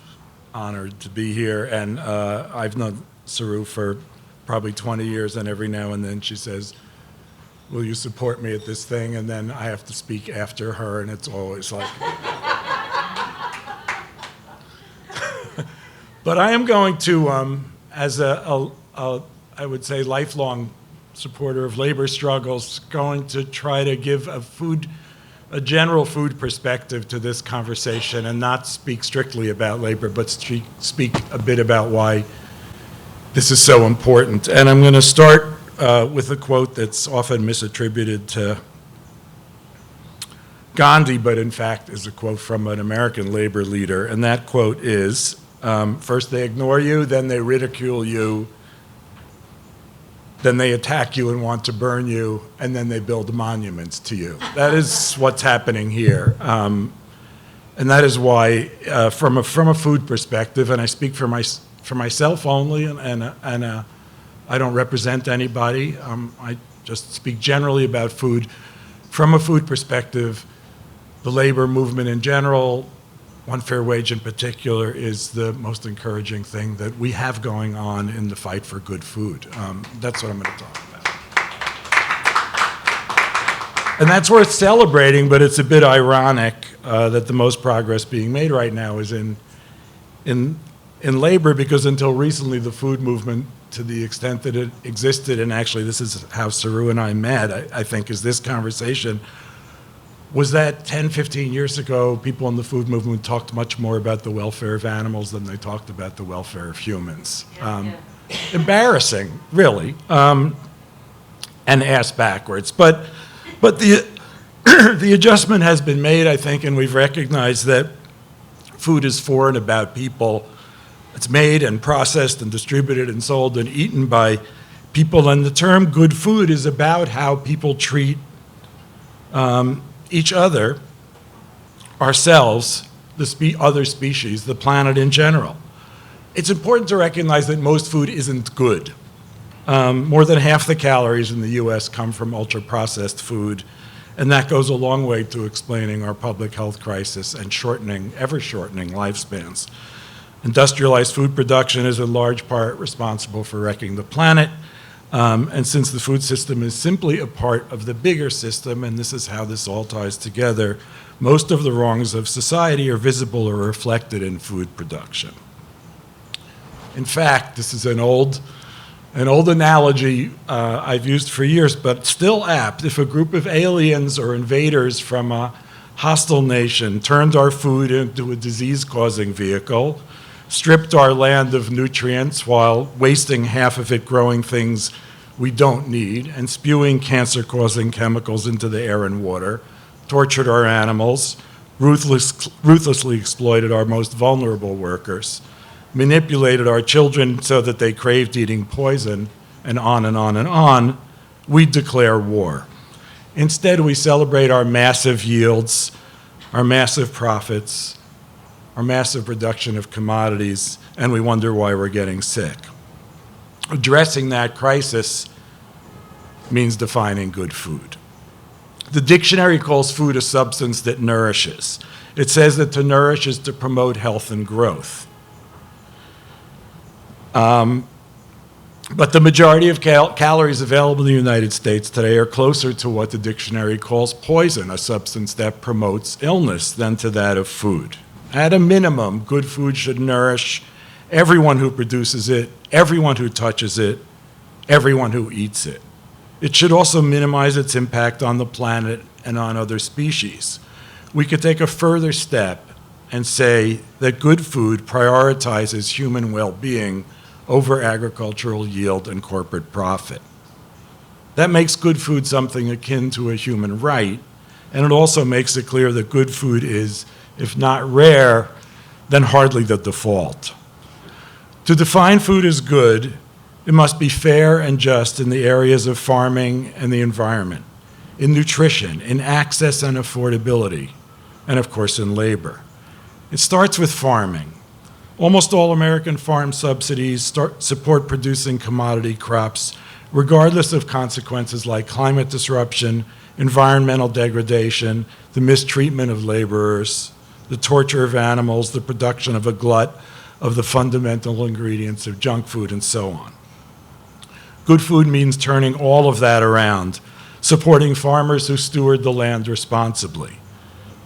Speaker 5: honored to be here, and I've known Saru for probably 20 years, and every now and then she says, will you support me at this thing? And then I have to speak after her, and it's always like... But I am going to, as I would say, lifelong supporter of labor struggles, going to try to give a general food perspective to this conversation and not speak strictly about labor, but speak a bit about why this is so important. And I'm going to start with a quote that's often misattributed to Gandhi, but in fact is a quote from an American labor leader. And that quote is, first they ignore you, then they ridicule you, then they attack you and want to burn you, and then they build monuments to you. That is what's happening here. And that is why, from a food perspective, and I speak for myself only, and I don't represent anybody, I just speak generally about food. From a food perspective, the labor movement in general, One Fair Wage in particular, is the most encouraging thing that we have going on in the fight for good food. That's what I'm going to talk about. And that's worth celebrating, but it's a bit ironic that the most progress being made right now is in labor, because until recently the food movement to the extent that it existed, and actually this is how Saru and I met, I think, is this conversation, was that 10, 15 years ago, people in the food movement talked much more about the welfare of animals than they talked about the welfare of humans. Embarrassing, really, and ass backwards. But the, the adjustment has been made, I think, and we've recognized that food is for and about people. It's made and processed and distributed and sold and eaten by people. And the term good food is about how people treat each other, ourselves, the other species, the planet in general. It's important to recognize that most food isn't good. More than half the calories in the US come from ultra-processed food, and that goes a long way to explaining our public health crisis and ever-shortening lifespans. Industrialized food production is in large part responsible for wrecking the planet, and since the food system is simply a part of the bigger system, and this is how this all ties together, most of the wrongs of society are visible or reflected in food production. In fact, this is an old analogy I've used for years, but still apt. If a group of aliens or invaders from a hostile nation turned our food into a disease-causing vehicle, stripped our land of nutrients while wasting half of it growing things we don't need, and spewing cancer-causing chemicals into the air and water, tortured our animals, ruthlessly exploited our most vulnerable workers, manipulated our children so that they craved eating poison, and on and on and on, we declare war. Instead, we celebrate our massive yields, our massive profits, our massive production of commodities, and we wonder why we're getting sick. Addressing that crisis means defining good food. The dictionary calls food a substance that nourishes. It says that to nourish is to promote health and growth. But the majority of calories available in the United States today are closer to what the dictionary calls poison, a substance that promotes illness, than to that of food. At a minimum, good food should nourish everyone who produces it, everyone who touches it, everyone who eats it. It should also minimize its impact on the planet and on other species. We could take a further step and say that good food prioritizes human well-being over agricultural yield and corporate profit. That makes good food something akin to a human right, and it also makes it clear that good food is, if not rare, then hardly the default. To define food as good, it must be fair and just in the areas of farming and the environment, in nutrition, in access and affordability, and of course in labor. It starts with farming. Almost all American farm subsidies support producing commodity crops, regardless of consequences like climate disruption, environmental degradation, the mistreatment of laborers, the torture of animals, the production of a glut of the fundamental ingredients of junk food, and so on. Good food means turning all of that around, supporting farmers who steward the land responsibly.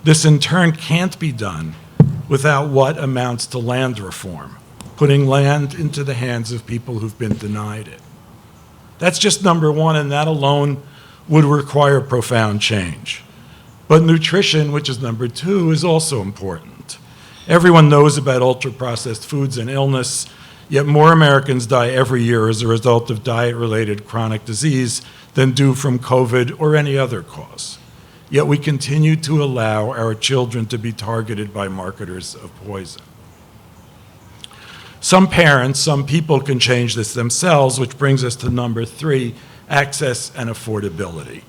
Speaker 5: This in turn can't be done without what amounts to land reform, putting land into the hands of people who've been denied it. That's just number one, and that alone would require profound change. But nutrition, which is number two, is also important. Everyone knows about ultra-processed foods and illness, yet more Americans die every year as a result of diet-related chronic disease than do from COVID or any other cause. Yet we continue to allow our children to be targeted by marketers of poison. Some parents, some people can change this themselves, which brings us to number three, access and affordability.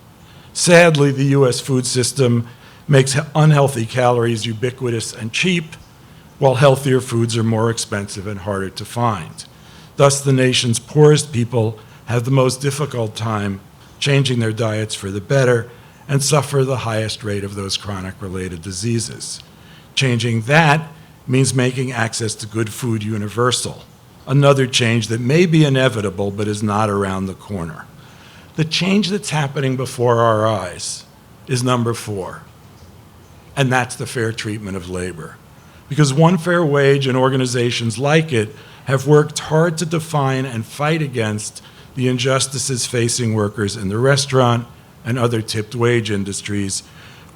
Speaker 5: Sadly, the US food system makes unhealthy calories ubiquitous and cheap, while healthier foods are more expensive and harder to find. Thus, the nation's poorest people have the most difficult time changing their diets for the better and suffer the highest rate of those chronic-related diseases. Changing that means making access to good food universal, another change that may be inevitable but is not around the corner. The change that's happening before our eyes is number four, and that's the fair treatment of labor. Because one fair wage and organizations like it have worked hard to define and fight against the injustices facing workers in the restaurant and other tipped wage industries,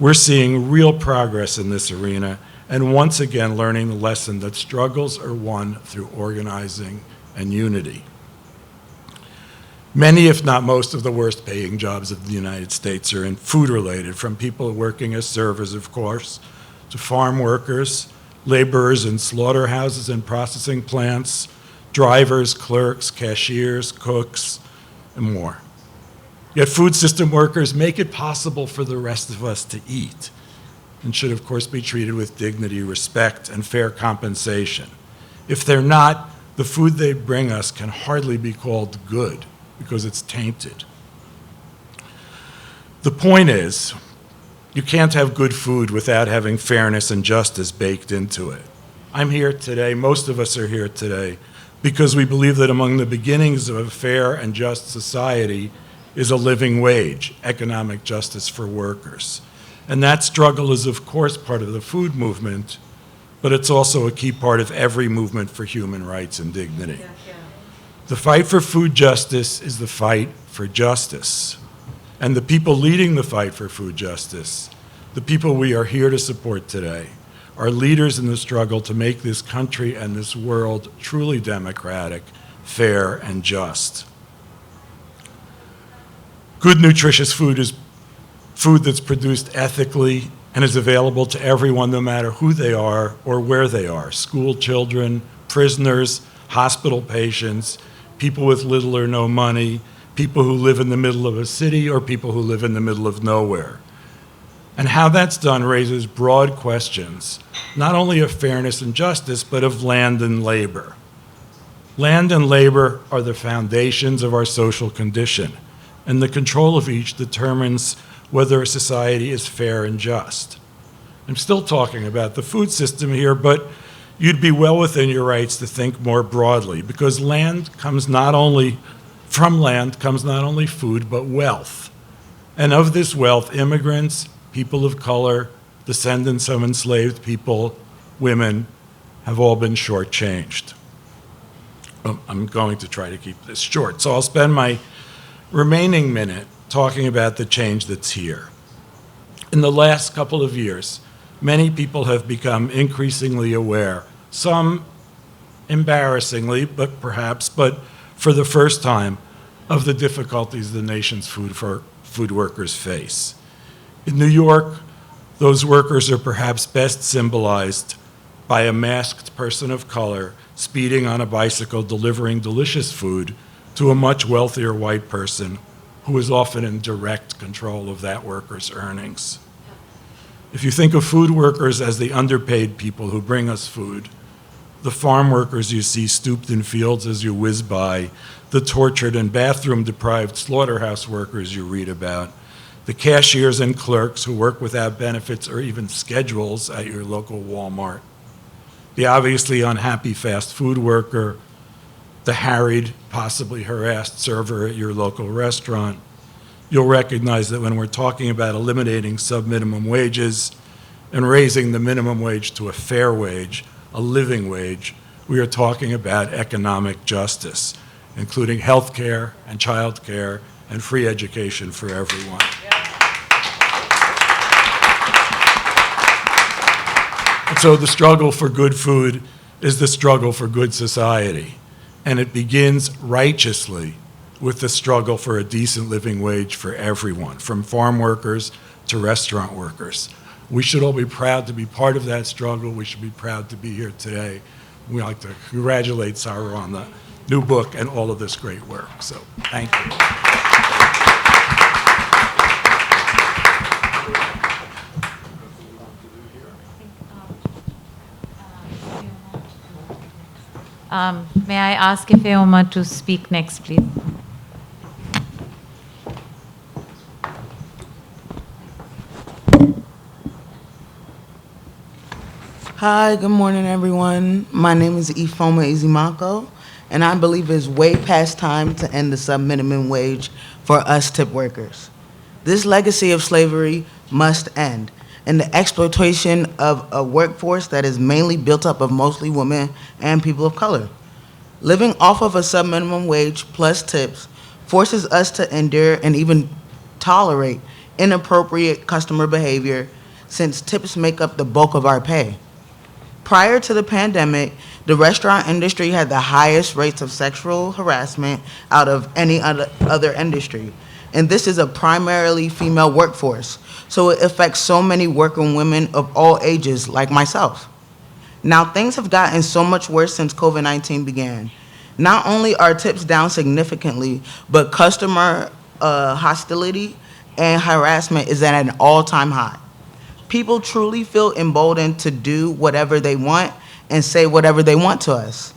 Speaker 5: we're seeing real progress in this arena and once again learning the lesson that struggles are won through organizing and unity. Many, if not most, of the worst paying jobs of the United States are in food-related, from people working as servers, of course, to farm workers, laborers in slaughterhouses and processing plants, drivers, clerks, cashiers, cooks, and more. Yet food system workers make it possible for the rest of us to eat and should, of course, be treated with dignity, respect, and fair compensation. If they're not, the food they bring us can hardly be called good because it's tainted. The point is, you can't have good food without having fairness and justice baked into it. I'm here today, most of us are here today, because we believe that among the beginnings of a fair and just society is a living wage, economic justice for workers. And that struggle is, of course, part of the food movement, but it's also a key part of every movement for human rights and dignity. The fight for food justice is the fight for justice. And the people leading the fight for food justice, the people we are here to support today, are leaders in the struggle to make this country and this world truly democratic, fair, and just. Good, nutritious food is food that's produced ethically and is available to everyone, no matter who they are or where they are: school children, prisoners, hospital patients, people with little or no money, people who live in the middle of a city or people who live in the middle of nowhere. And how that's done raises broad questions, not only of fairness and justice, but of land and labor. Land and labor are the foundations of our social condition, and the control of each determines whether a society is fair and just. I'm still talking about the food system here, but you'd be well within your rights to think more broadly, because from land comes not only food, but wealth. And of this wealth, immigrants, people of color, descendants of enslaved people, women, have all been shortchanged. I'm going to try to keep this short, so I'll spend my remaining minute talking about the change that's here. In the last couple of years, many people have become increasingly aware, some embarrassingly, but for the first time, of the difficulties the nation's food workers face. In New York, those workers are perhaps best symbolized by a masked person of color speeding on a bicycle delivering delicious food to a much wealthier white person who is often in direct control of that worker's earnings. If you think of food workers as the underpaid people who bring us food, the farm workers you see stooped in fields as you whiz by, the tortured and bathroom-deprived slaughterhouse workers you read about, the cashiers and clerks who work without benefits or even schedules at your local Walmart, the obviously unhappy fast food worker, the harried, possibly harassed server at your local restaurant, you'll recognize that when we're talking about eliminating subminimum wages and raising the minimum wage to a fair wage, a living wage, we are talking about economic justice, including health care and child care and free education for everyone. And so the struggle for good food is the struggle for good society, and it begins righteously with the struggle for a decent living wage for everyone, from farm workers to restaurant workers. We should all be proud to be part of that struggle. We should be proud to be here today. We'd like to congratulate Sarah on the new book and all of this great work. So, thank you.
Speaker 2: May I ask Ifeoma to speak next, please?
Speaker 6: Hi, good morning, everyone. My name is Ifeoma Izimako, and I believe it's way past time to end the subminimum wage for us tip workers. This legacy of slavery must end, and the exploitation of a workforce that is mainly built up of mostly women and people of color. Living off of a subminimum wage plus tips forces us to endure and even tolerate inappropriate customer behavior since tips make up the bulk of our pay. Prior to the pandemic, the restaurant industry had the highest rates of sexual harassment out of any other industry. And this is a primarily female workforce, so it affects so many working women of all ages like myself. Now, things have gotten so much worse since COVID-19 began. Not only are tips down significantly, but customer hostility and harassment is at an all-time high. People truly feel emboldened to do whatever they want and say whatever they want to us,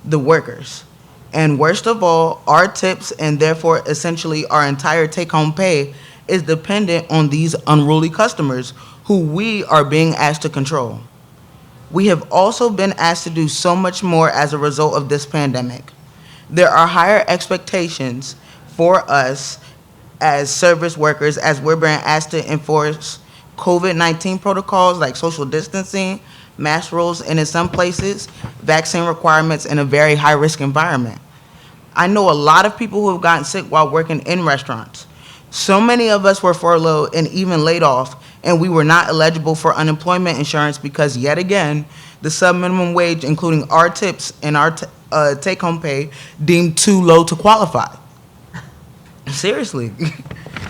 Speaker 6: the workers. And worst of all, our tips and therefore essentially our entire take-home pay is dependent on these unruly customers who we are being asked to control. We have also been asked to do so much more as a result of this pandemic. There are higher expectations for us as service workers as we're being asked to enforce COVID-19 protocols like social distancing, mask rules, and in some places, vaccine requirements in a very high-risk environment. I know a lot of people who have gotten sick while working in restaurants. So many of us were furloughed and even laid off, and we were not eligible for unemployment insurance because, yet again, the subminimum wage, including our tips and our take-home pay, deemed too low to qualify. Seriously.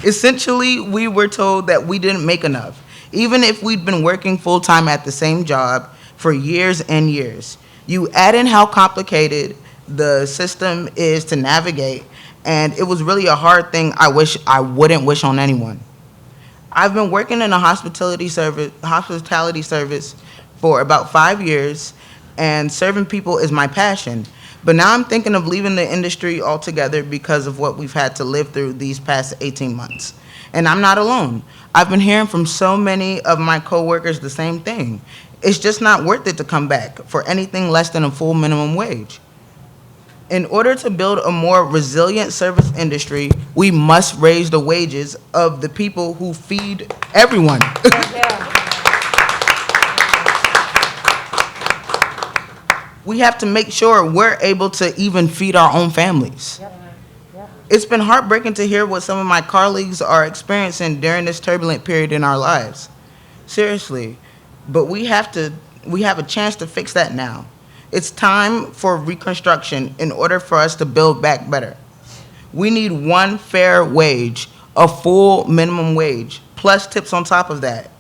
Speaker 6: Essentially, we were told that we didn't make enough, even if we'd been working full-time at the same job for years and years. You add in how complicated the system is to navigate, and it was really a hard thing I wouldn't wish on anyone. I've been working in a hospitality service for about 5 years, and serving people is my passion. But now I'm thinking of leaving the industry altogether because of what we've had to live through these past 18 months. And I'm not alone. I've been hearing from so many of my coworkers the same thing. It's just not worth it to come back for anything less than a full minimum wage. In order to build a more resilient service industry, we must raise the wages of the people who feed everyone. We have to make sure we're able to even feed our own families. It's been heartbreaking to hear what some of my colleagues are experiencing during this turbulent period in our lives. Seriously, but we have a chance to fix that now. It's time for reconstruction in order for us to build back better. We need one fair wage, a full minimum wage, plus tips on top of that.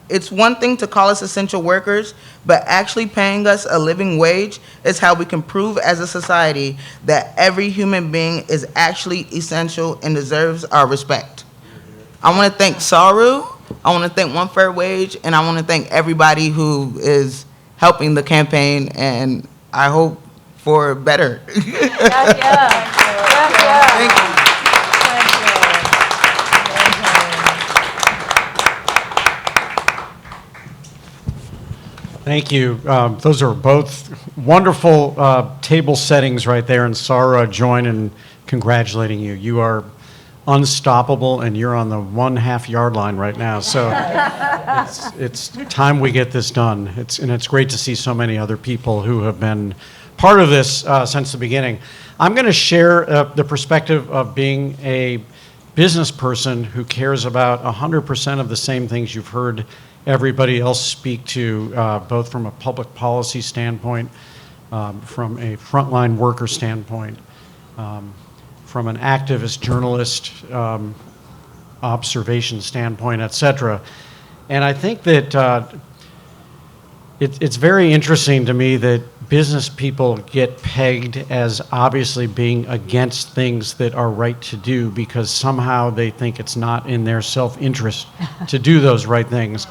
Speaker 6: It's one thing to call us essential workers, but actually paying us a living wage is how we can prove as a society that every human being is actually essential and deserves our respect. I want to thank Saru, I want to thank One Fair Wage, and I want to thank everybody who is helping the campaign, and I hope for better.
Speaker 4: Thank you.
Speaker 7: Thank you. Those are both wonderful table settings right there, and Sarah, join in congratulating you. You are unstoppable, and you're on the 1/2 yard line right now. So it's time we get this done. It's great to see so many other people who have been part of this since the beginning. I'm going to share the perspective of being a business person who cares about 100% of the same things you've heard everybody else speak to, both from a public policy standpoint, from a frontline worker standpoint, from an activist, journalist, observation standpoint, et cetera. And I think that it's very interesting to me that business people get pegged as obviously being against things that are right to do because somehow they think it's not in their self-interest to do those right things.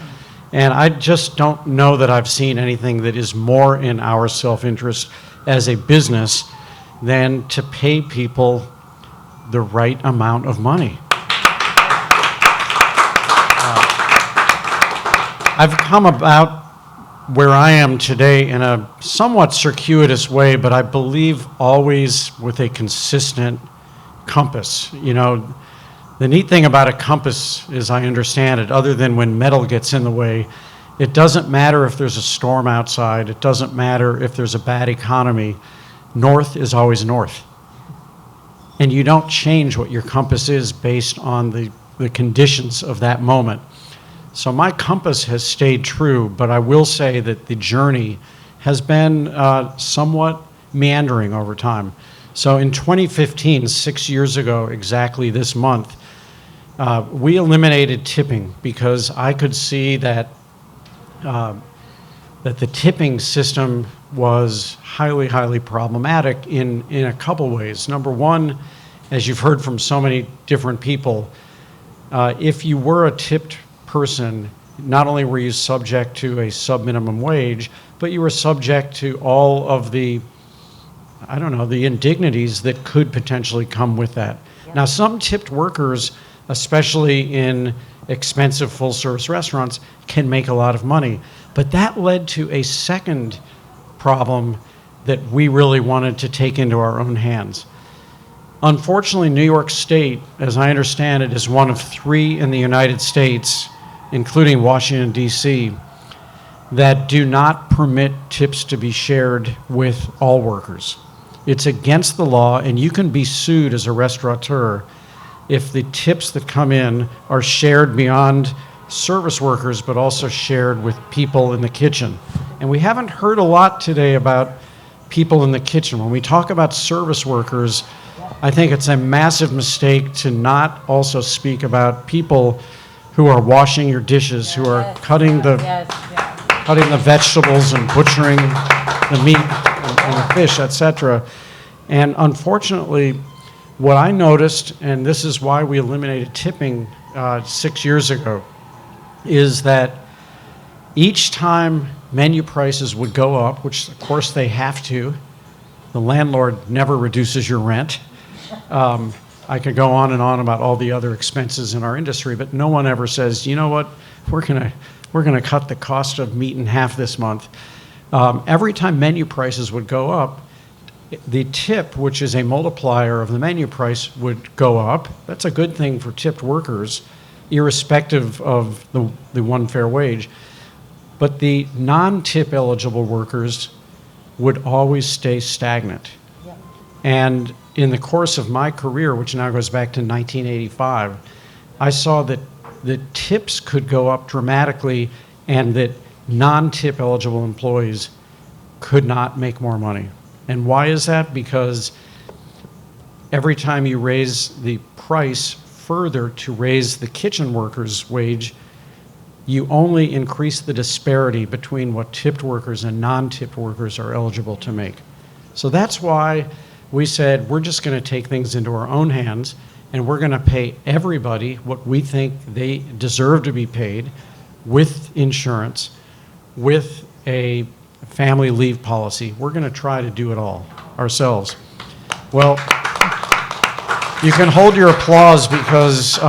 Speaker 7: And I just don't know that I've seen anything that is more in our self-interest as a business than to pay people the right amount of money. I've come about where I am today in a somewhat circuitous way, but I believe always with a consistent compass. You know, the neat thing about a compass, as I understand it, other than when metal gets in the way, it doesn't matter if there's a storm outside, it doesn't matter if there's a bad economy, north is always north. And you don't change what your compass is based on the conditions of that moment. So my compass has stayed true, but I will say that the journey has been somewhat meandering over time. So in 2015, 6 years ago, exactly this month, we eliminated tipping because I could see that the tipping system was highly, highly problematic in a couple ways. Number one, as you've heard from so many different people, if you were a tipped person, not only were you subject to a subminimum wage, but you were subject to all of the, I don't know, the indignities that could potentially come with that. Yep. Now, some tipped workers, especially in expensive full-service restaurants, can make a lot of money. But that led to a second problem that we really wanted to take into our own hands. Unfortunately, New York State, as I understand it, is one of 3 in the United States, including Washington, D.C., that do not permit tips to be shared with all workers. It's against the law, and you can be sued as a restaurateur if the tips that come in are shared beyond service workers, but also shared with people in the kitchen. And we haven't heard a lot today about people in the kitchen. When we talk about service workers, I think it's a massive mistake to not also speak about people who are washing your dishes, who are cutting the vegetables and butchering the meat and the fish, etc. And unfortunately, what I noticed, and this is why we eliminated tipping 6 years ago, is that each time menu prices would go up, which of course they have to, the landlord never reduces your rent. I could go on and on about all the other expenses in our industry, but no one ever says, you know what, we're gonna cut the cost of meat in half this month. Every time menu prices would go up, the tip, which is a multiplier of the menu price, would go up. That's a good thing for tipped workers, irrespective of the one fair wage. But the non-tip eligible workers would always stay stagnant. Yep. And in the course of my career, which now goes back to 1985, I saw that the tips could go up dramatically and that non-tip eligible employees could not make more money. And why is that? Because every time you raise the price further to raise the kitchen workers' wage, you only increase the disparity between what tipped workers and non-tipped workers are eligible to make. So that's why we said we're just going to take things into our own hands and we're going to pay everybody what we think they deserve to be paid with insurance, with a family leave policy. We're going to try to do it all ourselves. Well, you can hold your applause because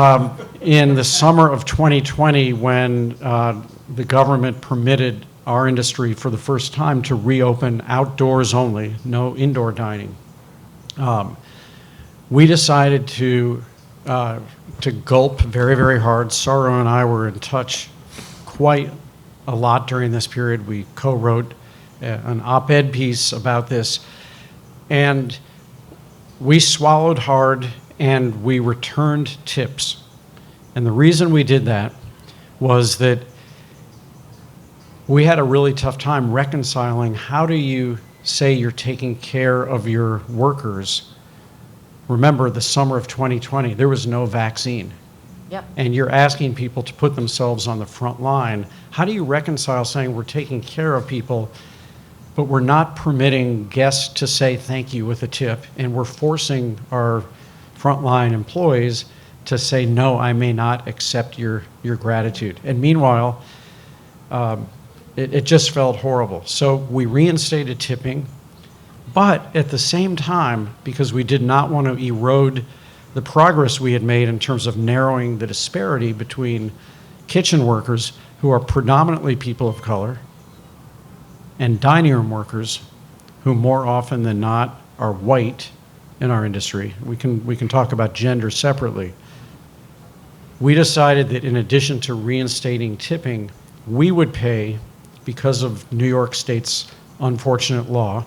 Speaker 7: in the summer of 2020, when the government permitted our industry for the first time to reopen outdoors only, no indoor dining, we decided to gulp very, very hard. Saro and I were in touch quite a lot during this period. We co-wrote an op-ed piece about this, and we swallowed hard and we returned tips. And the reason we did that was that we had a really tough time reconciling how do you say you're taking care of your workers. Remember the summer of 2020, there was no vaccine.
Speaker 4: Yep.
Speaker 7: And you're asking people to put themselves on the front line. How do you reconcile saying we're taking care of people, but we're not permitting guests to say thank you with a tip, and we're forcing our frontline employees to say, no, I may not accept your gratitude. And meanwhile, it just felt horrible. So we reinstated tipping, but at the same time, because we did not want to erode the progress we had made in terms of narrowing the disparity between kitchen workers, who are predominantly people of color, and dining room workers, who more often than not are white in our industry. We can talk about gender separately. We decided that in addition to reinstating tipping, we would pay, because of New York State's unfortunate law,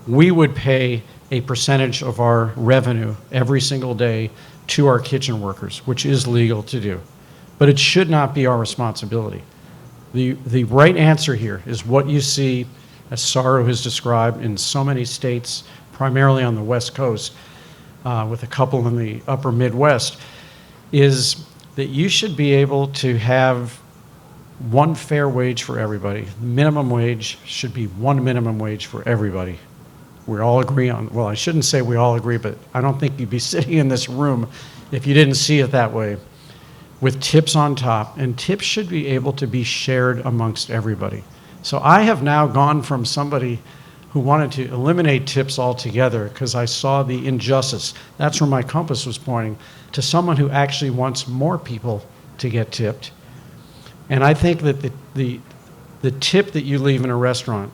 Speaker 7: we would pay a percentage of our revenue every single day to our kitchen workers, which is legal to do. But it should not be our responsibility. The right answer here is what you see, as Saru has described, in so many states, primarily on the West Coast, with a couple in the upper Midwest, is that you should be able to have one fair wage for everybody. Minimum wage should be one minimum wage for everybody. We all agree on, well, I shouldn't say we all agree, but I don't think you'd be sitting in this room if you didn't see it that way, with tips on top, and tips should be able to be shared amongst everybody. So I have now gone from somebody who wanted to eliminate tips altogether because I saw the injustice, that's where my compass was pointing, to someone who actually wants more people to get tipped. And I think that the tip that you leave in a restaurant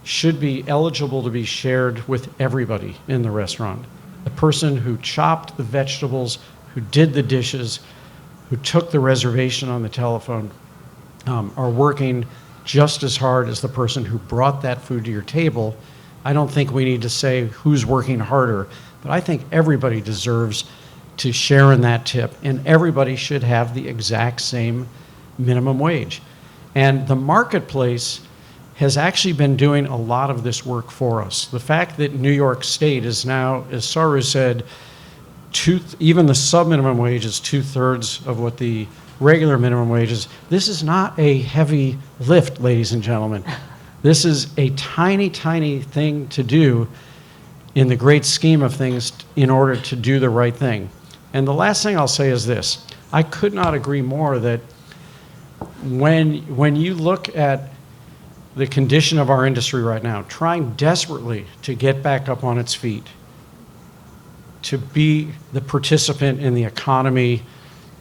Speaker 7: should be eligible to be shared with everybody in the restaurant. The person who chopped the vegetables, who did the dishes, who took the reservation on the telephone, are working just as hard as the person who brought that food to your table. I don't think we need to say who's working harder, but I think everybody deserves to share in that tip, and everybody should have the exact same minimum wage. And the marketplace has actually been doing a lot of this work for us. The fact that New York State is now, as Saru said, even the subminimum wage is 2/3 of what the regular minimum wage is. This is not a heavy lift, ladies and gentlemen. This is a tiny, tiny thing to do in the great scheme of things in order to do the right thing. And the last thing I'll say is this. I could not agree more that when you look at the condition of our industry right now, trying desperately to get back up on its feet, to be the participant in the economy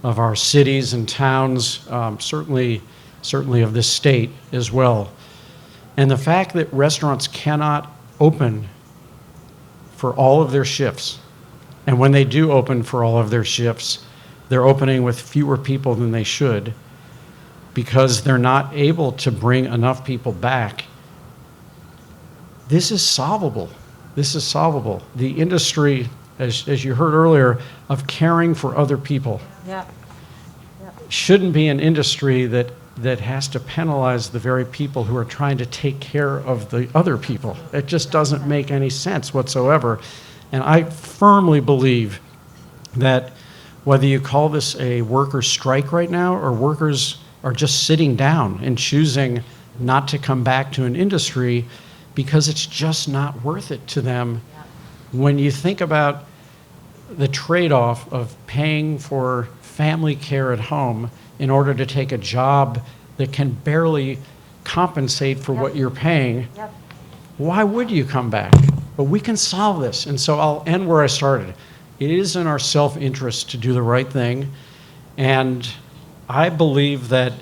Speaker 7: of our cities and towns, certainly of this state as well. And the fact that restaurants cannot open for all of their shifts, and when they do open for all of their shifts, they're opening with fewer people than they should, because they're not able to bring enough people back. This is solvable. This is solvable. The industry, as you heard earlier, of caring for other people shouldn't be an industry that has to penalize the very people who are trying to take care of the other people. It just doesn't make any sense whatsoever. And I firmly believe that whether you call this a worker strike right now, or workers are just sitting down and choosing not to come back to an industry because it's just not worth it to them. When you think about the trade-off of paying for family care at home in order to take a job that can barely compensate for what you're paying, why would you come back? But we can solve this. And so I'll end where I started. It is in our self-interest to do the right thing. And I believe that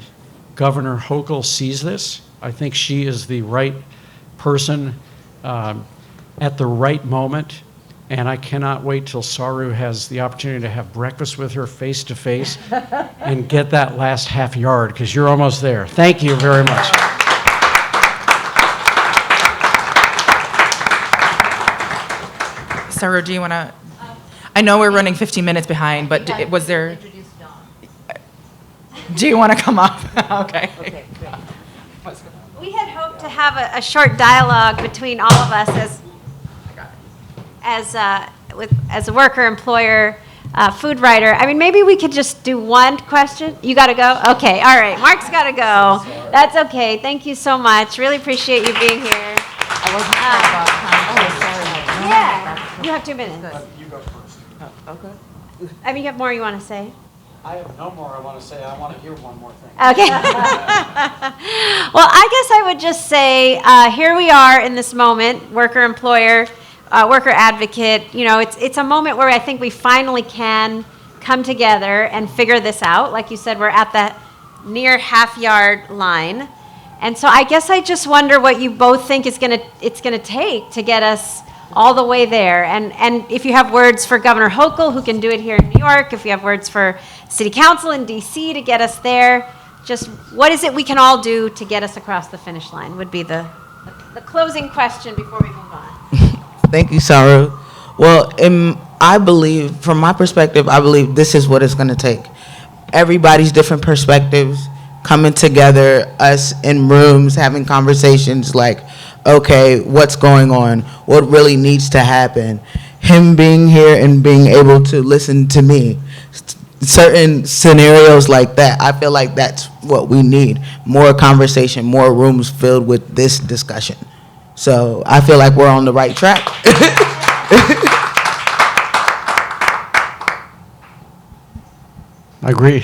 Speaker 7: Governor Hochul sees this. I think she is the right person at the right moment. And I cannot wait till Saru has the opportunity to have breakfast with her face to face and get that last half yard, because you're almost there. Thank you very much.
Speaker 1: Saru, do you want to? I know we're running 15 minutes behind, but was there? Do you want to come up? Okay.
Speaker 4: We had hoped to have a short dialogue between all of us as a worker, employer, food writer. I mean, maybe we could just do one question. You got to go? Okay, all right. Mark's got to go. That's okay. Thank you so much. Really appreciate you being here.
Speaker 1: I wasn't sure about time.
Speaker 4: Yeah, you have 2 minutes.
Speaker 7: You go first.
Speaker 6: Okay.
Speaker 4: I mean, you have more you want to say?
Speaker 7: I have no more I want to say. I want to hear one more thing.
Speaker 4: Okay. Well, I guess I would just say, here we are in this moment, worker, employer, worker advocate. You know, it's a moment where I think we finally can come together and figure this out. Like you said, we're at that near half-yard line. And so I guess I just wonder what you both think it's gonna take to get us all the way there. And if you have words for Governor Hochul, who can do it here in New York, if you have words for City Council in DC to get us there, just what is it we can all do to get us across the finish line would be the the closing question before we move on.
Speaker 6: Thank you, Saru. Well, I believe, from my perspective, I believe this is what it's going to take. Everybody's different perspectives coming together, us in rooms having conversations like, okay, what's going on? What really needs to happen? Him being here and being able to listen to me. Certain scenarios like that, I feel like that's what we need. More conversation, more rooms filled with this discussion. So I feel like we're on the right track.
Speaker 7: I agree.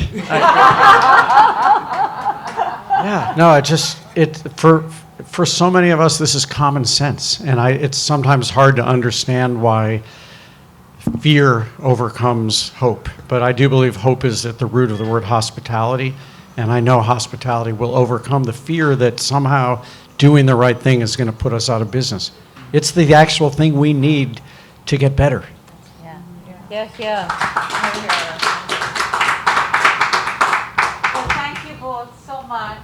Speaker 7: Yeah, no, for so many of us, this is common sense, and it's sometimes hard to understand why fear overcomes hope. But I do believe hope is at the root of the word hospitality, and I know hospitality will overcome the fear that somehow doing the right thing is going to put us out of business. It's the actual thing we need to get better.
Speaker 2: Yeah. Yes, yeah. Well, thank you both so much.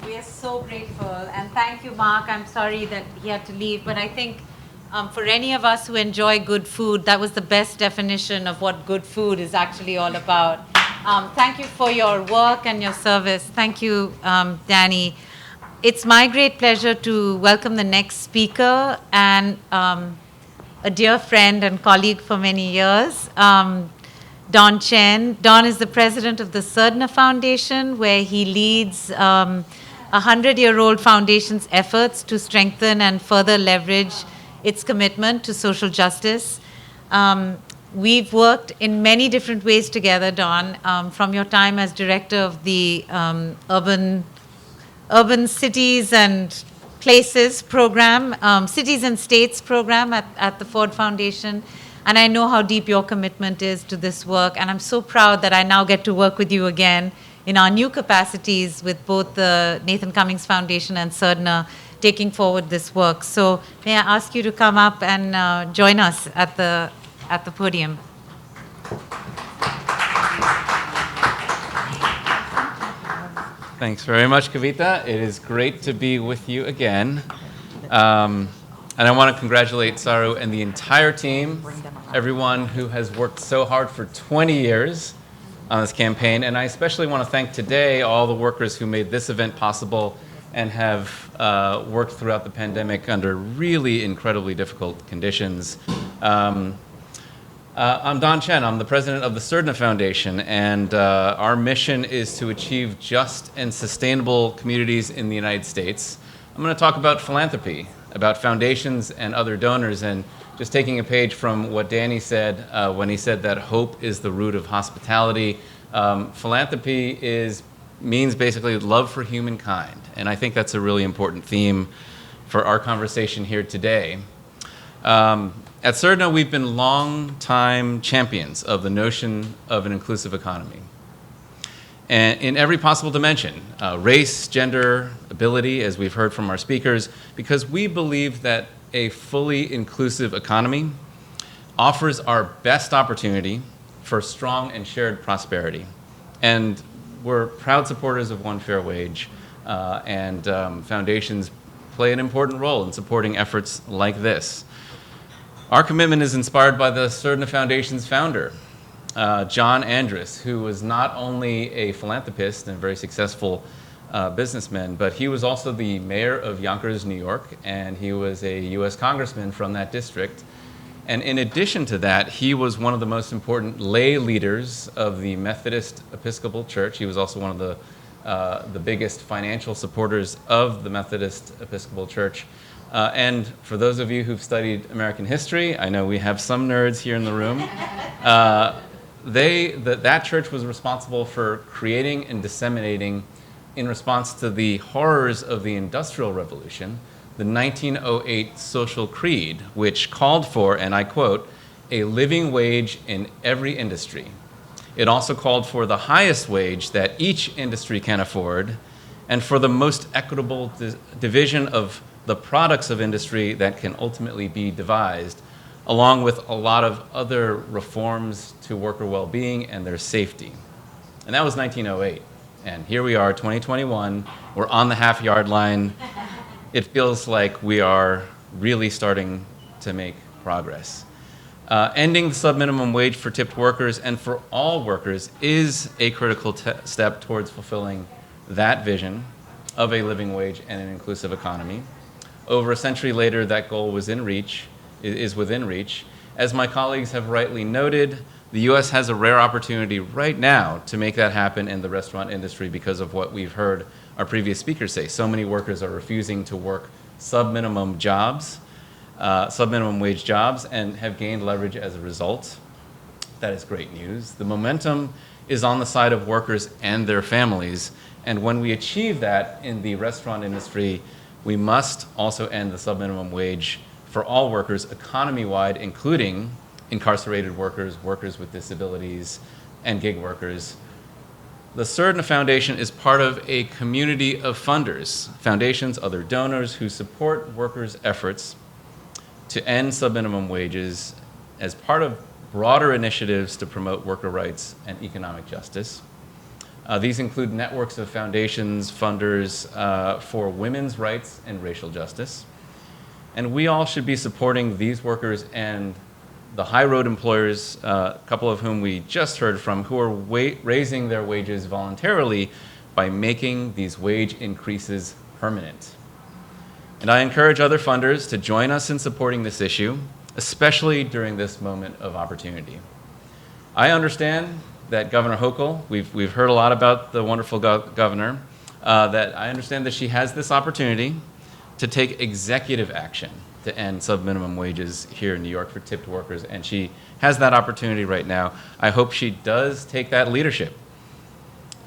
Speaker 2: We are so grateful. And thank you, Mark. I'm sorry that he had to leave, but I think for any of us who enjoy good food, that was the best definition of what good food is actually all about. Thank you for your work and your service. Thank you, Danny. It's my great pleasure to welcome the next speaker and a dear friend and colleague for many years, Don Chen. Don is the president of the Surdna Foundation, where he leads a 100-year-old foundation's efforts to strengthen and further leverage its commitment to social justice. We've worked in many different ways together, Don, from your time as director of the Urban Cities and Places program, Cities and States program at the Ford Foundation. And I know how deep your commitment is to this work. And I'm so proud that I now get to work with you again in our new capacities with both the Nathan Cummings Foundation and Surdna taking forward this work. So may I ask you to come up and join us at the podium.
Speaker 8: Thanks very much, Kavita. It is great to be with you again. And I want to congratulate Saru and the entire team, everyone who has worked so hard for 20 years on this campaign. And I especially want to thank today all the workers who made this event possible and have worked throughout the pandemic under really incredibly difficult conditions. I'm Don Chen. I'm the president of the Surdna Foundation, and our mission is to achieve just and sustainable communities in the United States. I'm going to talk about philanthropy, about foundations and other donors, and just taking a page from what Danny said when he said that hope is the root of hospitality. Philanthropy means basically love for humankind, and I think that's a really important theme for our conversation here today. At Surdna, we've been long-time champions of the notion of an inclusive economy. And in every possible dimension, race, gender, ability, as we've heard from our speakers, because we believe that a fully inclusive economy offers our best opportunity for strong and shared prosperity. And we're proud supporters of one fair wage, and foundations play an important role in supporting efforts like this. Our commitment is inspired by the Surdna Foundation's founder, John Andrus, who was not only a philanthropist and a very successful businessman, but he was also the mayor of Yonkers, New York, and he was a U.S. congressman from that district. And in addition to that, he was one of the most important lay leaders of the Methodist Episcopal Church. He was also one of the biggest financial supporters of the Methodist Episcopal Church. And for those of you who've studied American history, I know we have some nerds here in the room, that church was responsible for creating and disseminating, in response to the horrors of the Industrial Revolution, the 1908 Social Creed, which called for, and I quote, a living wage in every industry. It also called for the highest wage that each industry can afford, and for the most equitable division of the products of industry that can ultimately be devised, along with a lot of other reforms to worker well-being and their safety. And that was 1908. And here we are, 2021. We're on the half-yard line. it feels like we are really starting to make progress. Ending the subminimum wage for tipped workers and for all workers is a critical step towards fulfilling that vision of a living wage and an inclusive economy. Over a century later, that goal is within reach. As my colleagues have rightly noted, the U.S. has a rare opportunity right now to make that happen in the restaurant industry because of what we've heard our previous speakers say. So many workers are refusing to work subminimum wage jobs, and have gained leverage as a result. That is great news. The momentum is on the side of workers and their families, and when we achieve that in the restaurant industry, we must also end the subminimum wage for all workers economy-wide, including incarcerated workers, workers with disabilities, and gig workers. The Surdna Foundation is part of a community of funders, foundations, other donors who support workers' efforts to end subminimum wages as part of broader initiatives to promote worker rights and economic justice. These include networks of foundations, funders for women's rights and racial justice. And we all should be supporting these workers and the high road employers, a couple of whom we just heard from, who are raising their wages voluntarily by making these wage increases permanent. And I encourage other funders to join us in supporting this issue, especially during this moment of opportunity. I understand that Governor Hochul, we've heard a lot about the wonderful governor, that I understand that she has this opportunity to take executive action to end subminimum wages here in New York for tipped workers, and she has that opportunity right now. I hope she does take that leadership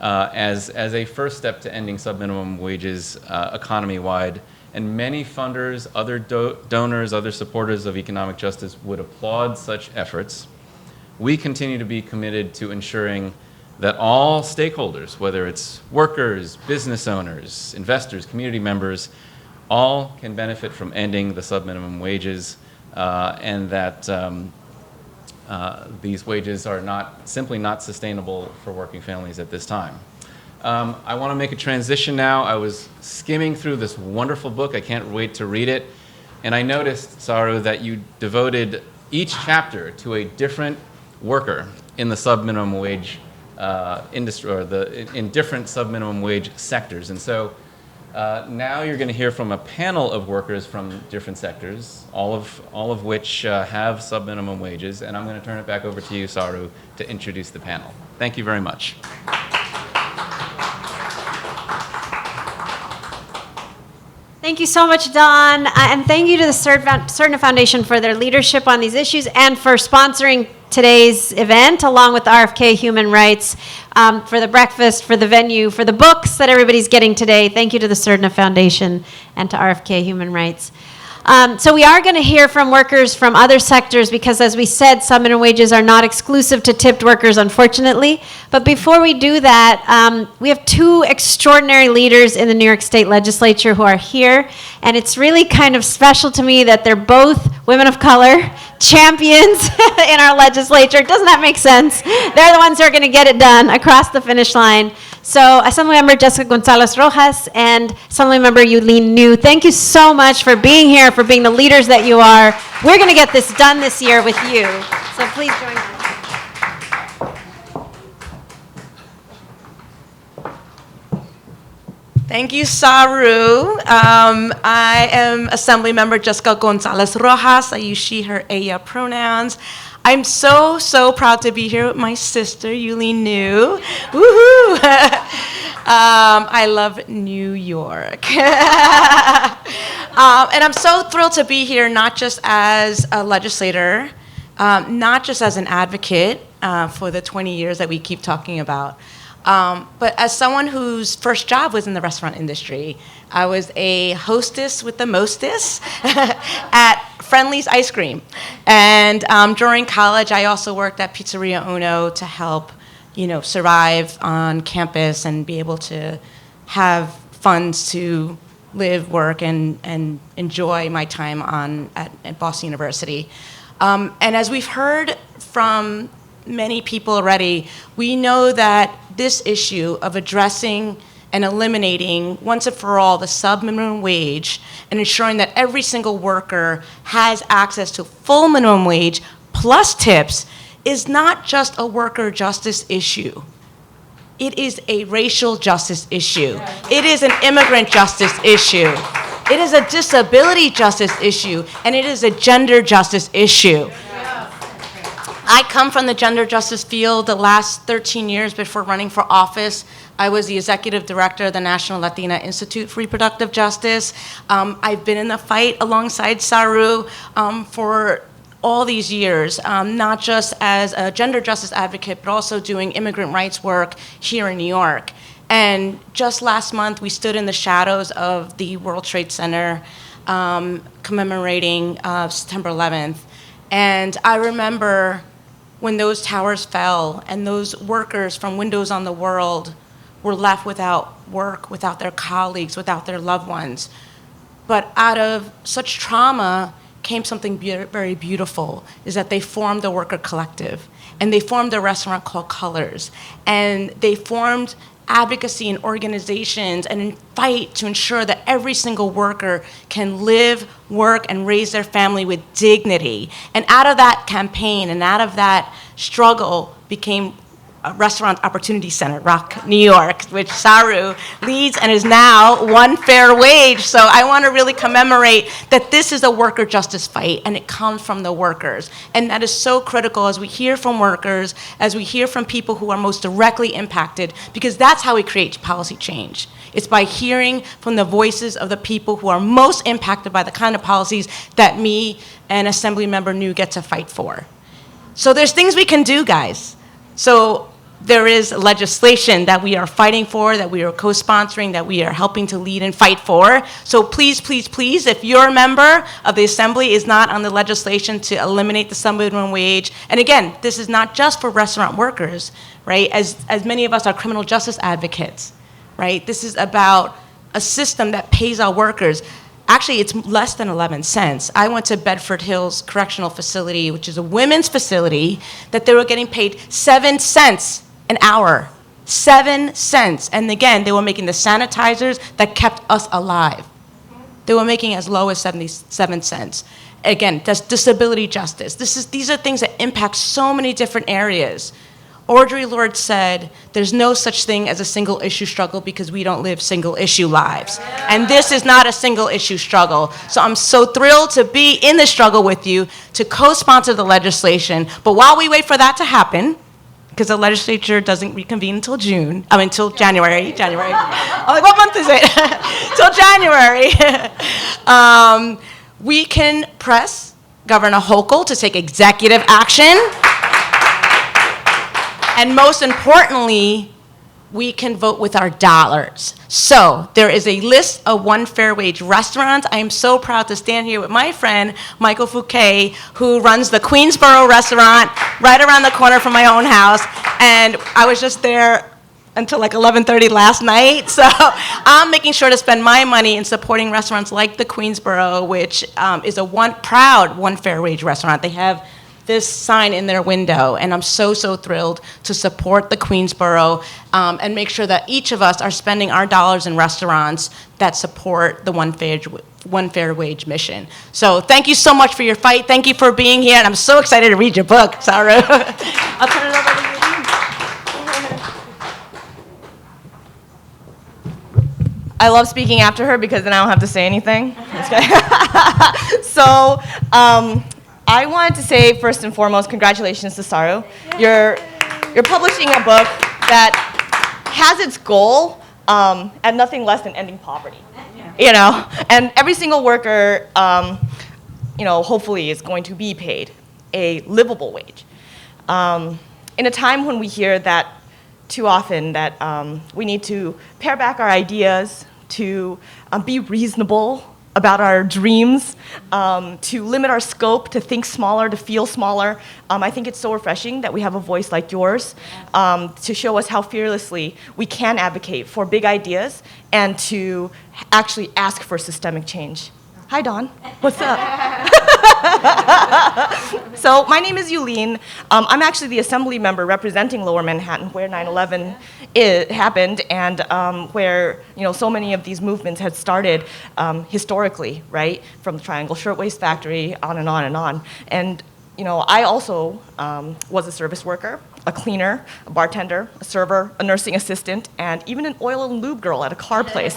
Speaker 8: as a first step to ending subminimum wages economy-wide. And many funders, other donors, other supporters of economic justice would applaud such efforts. We continue to be committed to ensuring that all stakeholders, whether it's workers, business owners, investors, community members, all can benefit from ending the subminimum wages, and that these wages are simply not sustainable for working families at this time. I want to make a transition now. I was skimming through this wonderful book. I can't wait to read it. And I noticed, Saru, that you devoted each chapter to a different worker in the subminimum wage industry, or in different subminimum wage sectors. And so now you're going to hear from a panel of workers from different sectors, all of which have subminimum wages. And I'm going to turn it back over to you, Saru, to introduce the panel. Thank you very much.
Speaker 4: Thank you so much, Don, and thank you to the Surdna Foundation for their leadership on these issues and for sponsoring today's event, along with RFK Human Rights, for the breakfast, for the venue, for the books that everybody's getting today. Thank you to the Surdna Foundation and to RFK Human Rights. So we are going to hear from workers from other sectors because, as we said, subminimum wages are not exclusive to tipped workers, unfortunately. But before we do that, we have two extraordinary leaders in the New York State Legislature who are here. And it's really kind of special to me that they're both women of color, champions in our legislature. Doesn't that make sense? They're the ones who are going to get it done across the finish line. So Assemblymember Jessica Gonzalez Rojas and Assemblymember Yulene New, thank you so much for being here, for being the leaders that you are. We're going to get this done this year with you. So please join us.
Speaker 9: Thank you, Saru. I am Assemblymember Jessica Gonzalez Rojas. I use she, her, ella pronouns. I'm so proud to be here with my sister, Yulene New. Woohoo! I love New York. And I'm so thrilled to be here, not just as a legislator, not just as an advocate for the 20 years that we keep talking about, but as someone whose first job was in the restaurant industry. I was a hostess with the mostest at Friendly's Ice Cream. And during college, I also worked at Pizzeria Uno to help, survive on campus and be able to have funds to live, work, and enjoy my time at Boston University. And as we've heard from many people already, we know that this issue of addressing and eliminating, once and for all, the subminimum wage and ensuring that every single worker has access to full minimum wage plus tips is not just a worker justice issue. It is a racial justice issue. It is an immigrant justice issue. It is a disability justice issue, and it is a gender justice issue. I come from the gender justice field. The last 13 years before running for office, I was the executive director of the National Latina Institute for Reproductive Justice. I've been in the fight alongside Saru for all these years, not just as a gender justice advocate, but also doing immigrant rights work here in New York. And just last month, we stood in the shadows of the World Trade Center commemorating September 11th. And I remember when those towers fell and those workers from Windows on the World were left without work, without their colleagues, without their loved ones. But out of such trauma came something very beautiful, is that they formed a worker collective. And they formed a restaurant called Colors. And they formed advocacy and organizations and fight to ensure that every single worker can live, work, and raise their family with dignity. And out of that campaign and out of that struggle became a Restaurant Opportunity Center, ROC, New York, which Saru leads and is now One Fair Wage. So I want to really commemorate that this is a worker justice fight, and it comes from the workers. And that is so critical as we hear from workers, as we hear from people who are most directly impacted, because that's how we create policy change. It's by hearing from the voices of the people who are most impacted by the kind of policies that me and Assemblymember New get to fight for. So there's things we can do, guys. So there is legislation that we are fighting for, that we are co-sponsoring, that we are helping to lead and fight for. So please, please, please, if your member of the Assembly is not on the legislation to eliminate the subminimum wage, and again, this is not just for restaurant workers, right? As many of us are criminal justice advocates, right? This is about a system that pays our workers. Actually, it's less than 11 cents. I went to Bedford Hills Correctional Facility, which is a women's facility, that they were getting paid 7 cents an hour. 7 cents. And again, they were making the sanitizers that kept us alive. They were making as low as 77 cents. Again, that's disability justice. These are things that impact so many different areas. Audre Lorde said, there's no such thing as a single issue struggle because we don't live single issue lives. And this is not a single issue struggle. So I'm so thrilled to be in the struggle with you, to co-sponsor the legislation. But while we wait for that to happen, because the legislature doesn't reconvene until until January. I'm like, what month is it? Till January. We can press Governor Hochul to take executive action. And most importantly, we can vote with our dollars. So there is a list of One Fair Wage restaurants. I am so proud to stand here with my friend, Michael Fouquet, who runs the Queensboro restaurant right around the corner from my own house. And I was just there until like 11:30 last night. So I'm making sure to spend my money in supporting restaurants like the Queensboro, which is a proud One Fair Wage restaurant. They have this sign in their window, and I'm so, so thrilled to support the Queensboro and make sure that each of us are spending our dollars in restaurants that support the One Fair Wage mission. So thank you so much for your fight. Thank you for being here, and I'm so excited to read your book, Saru. I'll turn it over to you.
Speaker 10: I love speaking after her because then I don't have to say anything. So, I wanted to say, first and foremost, congratulations to Saru. You're publishing a book that has its goal at nothing less than ending poverty. You know, and every single worker, hopefully is going to be paid a livable wage. In a time when we hear that too often that we need to pare back our ideas, to be reasonable about our dreams, to limit our scope, to think smaller, to feel smaller. I think it's so refreshing that we have a voice like yours to show us how fearlessly we can advocate for big ideas and to actually ask for systemic change. Hi, Dawn. What's up? So my name is Yulene. I'm actually the assembly member representing Lower Manhattan, where 9/11 happened, and where so many of these movements had started historically, right, from the Triangle Shirtwaist Factory, on and on and on. And I also was a service worker, a cleaner, a bartender, a server, a nursing assistant, and even an oil and lube girl at a car place.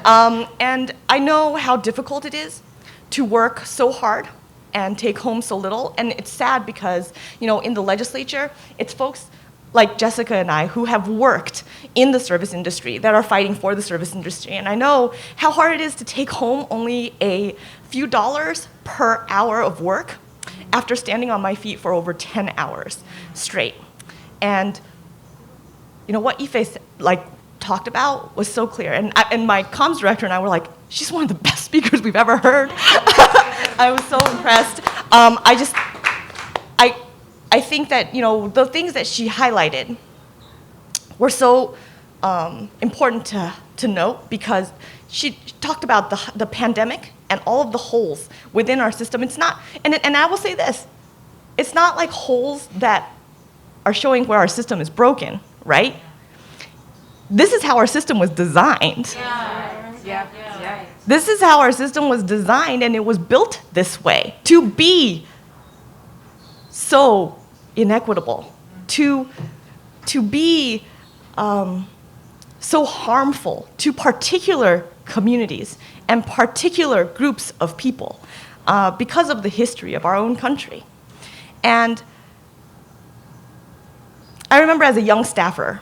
Speaker 10: And I know how difficult it is to work so hard and take home so little. And it's sad because, in the legislature, it's folks like Jessica and I who have worked in the service industry that are fighting for the service industry. And I know how hard it is to take home only a few dollars per hour of work after standing on my feet for over 10 hours straight. And what Ife talked about was so clear. And my comms director and I were like, she's one of the best speakers we've ever heard. I was so impressed. I think that the things that she highlighted were so important to note, because she talked about the pandemic and all of the holes within our system. It's not, and I will say this, it's not like holes that are showing where our system is broken, right? This is how our system was designed.
Speaker 9: Yeah.
Speaker 10: This is how our system was designed, and it was built this way to be so inequitable, to be so harmful to particular communities and particular groups of people because of the history of our own country. And I remember as a young staffer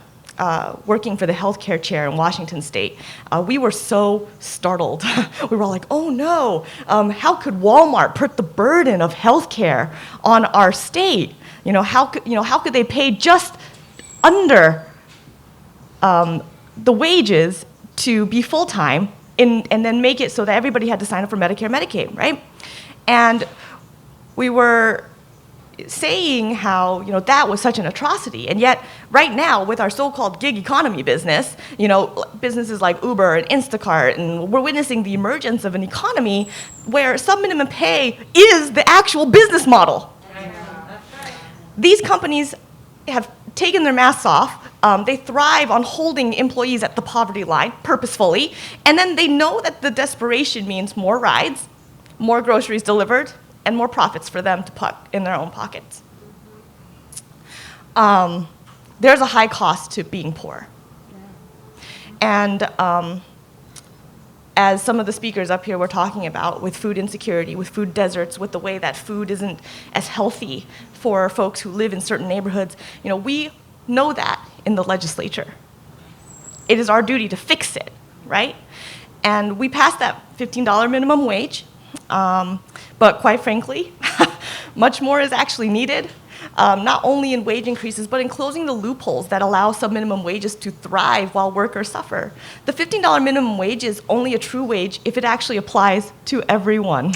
Speaker 10: working for the healthcare chair in Washington State, we were so startled. We were all like, oh no, how could Walmart put the burden of healthcare on our state? How could they pay just under the wages to be full-time and then make it so that everybody had to sign up for Medicare, Medicaid, right? And we were saying how that was such an atrocity, and yet right now with our so-called gig economy business, businesses like Uber and Instacart, and we're witnessing the emergence of an economy where subminimum pay is the actual business model. These companies have taken their masks off. They thrive on holding employees at the poverty line purposefully, and then they know that the desperation means more rides, more groceries delivered, and more profits for them to put in their own pockets. There's a high cost to being poor. And as some of the speakers up here were talking about, with food insecurity, with food deserts, with the way that food isn't as healthy for folks who live in certain neighborhoods, we know that in the legislature. It is our duty to fix it, right? And we passed that $15 minimum wage, but quite frankly, much more is actually needed, not only in wage increases, but in closing the loopholes that allow subminimum wages to thrive while workers suffer. The $15 minimum wage is only a true wage if it actually applies to everyone.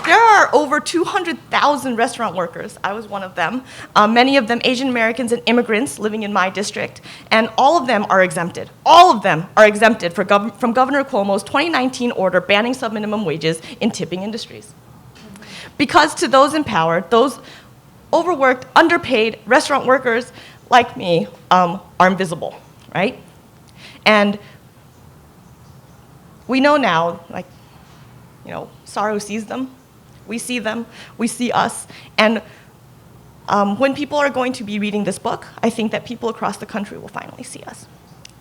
Speaker 10: There are over 200,000 restaurant workers. I was one of them. Many of them Asian Americans and immigrants living in my district, and all of them are exempted. All of them are exempted from Governor Cuomo's 2019 order banning subminimum wages in tipping industries. Because to those in power, those overworked, underpaid restaurant workers like me are invisible, right? And we know now, Saru sees them. We see them, we see us, and when people are going to be reading this book, I think that people across the country will finally see us.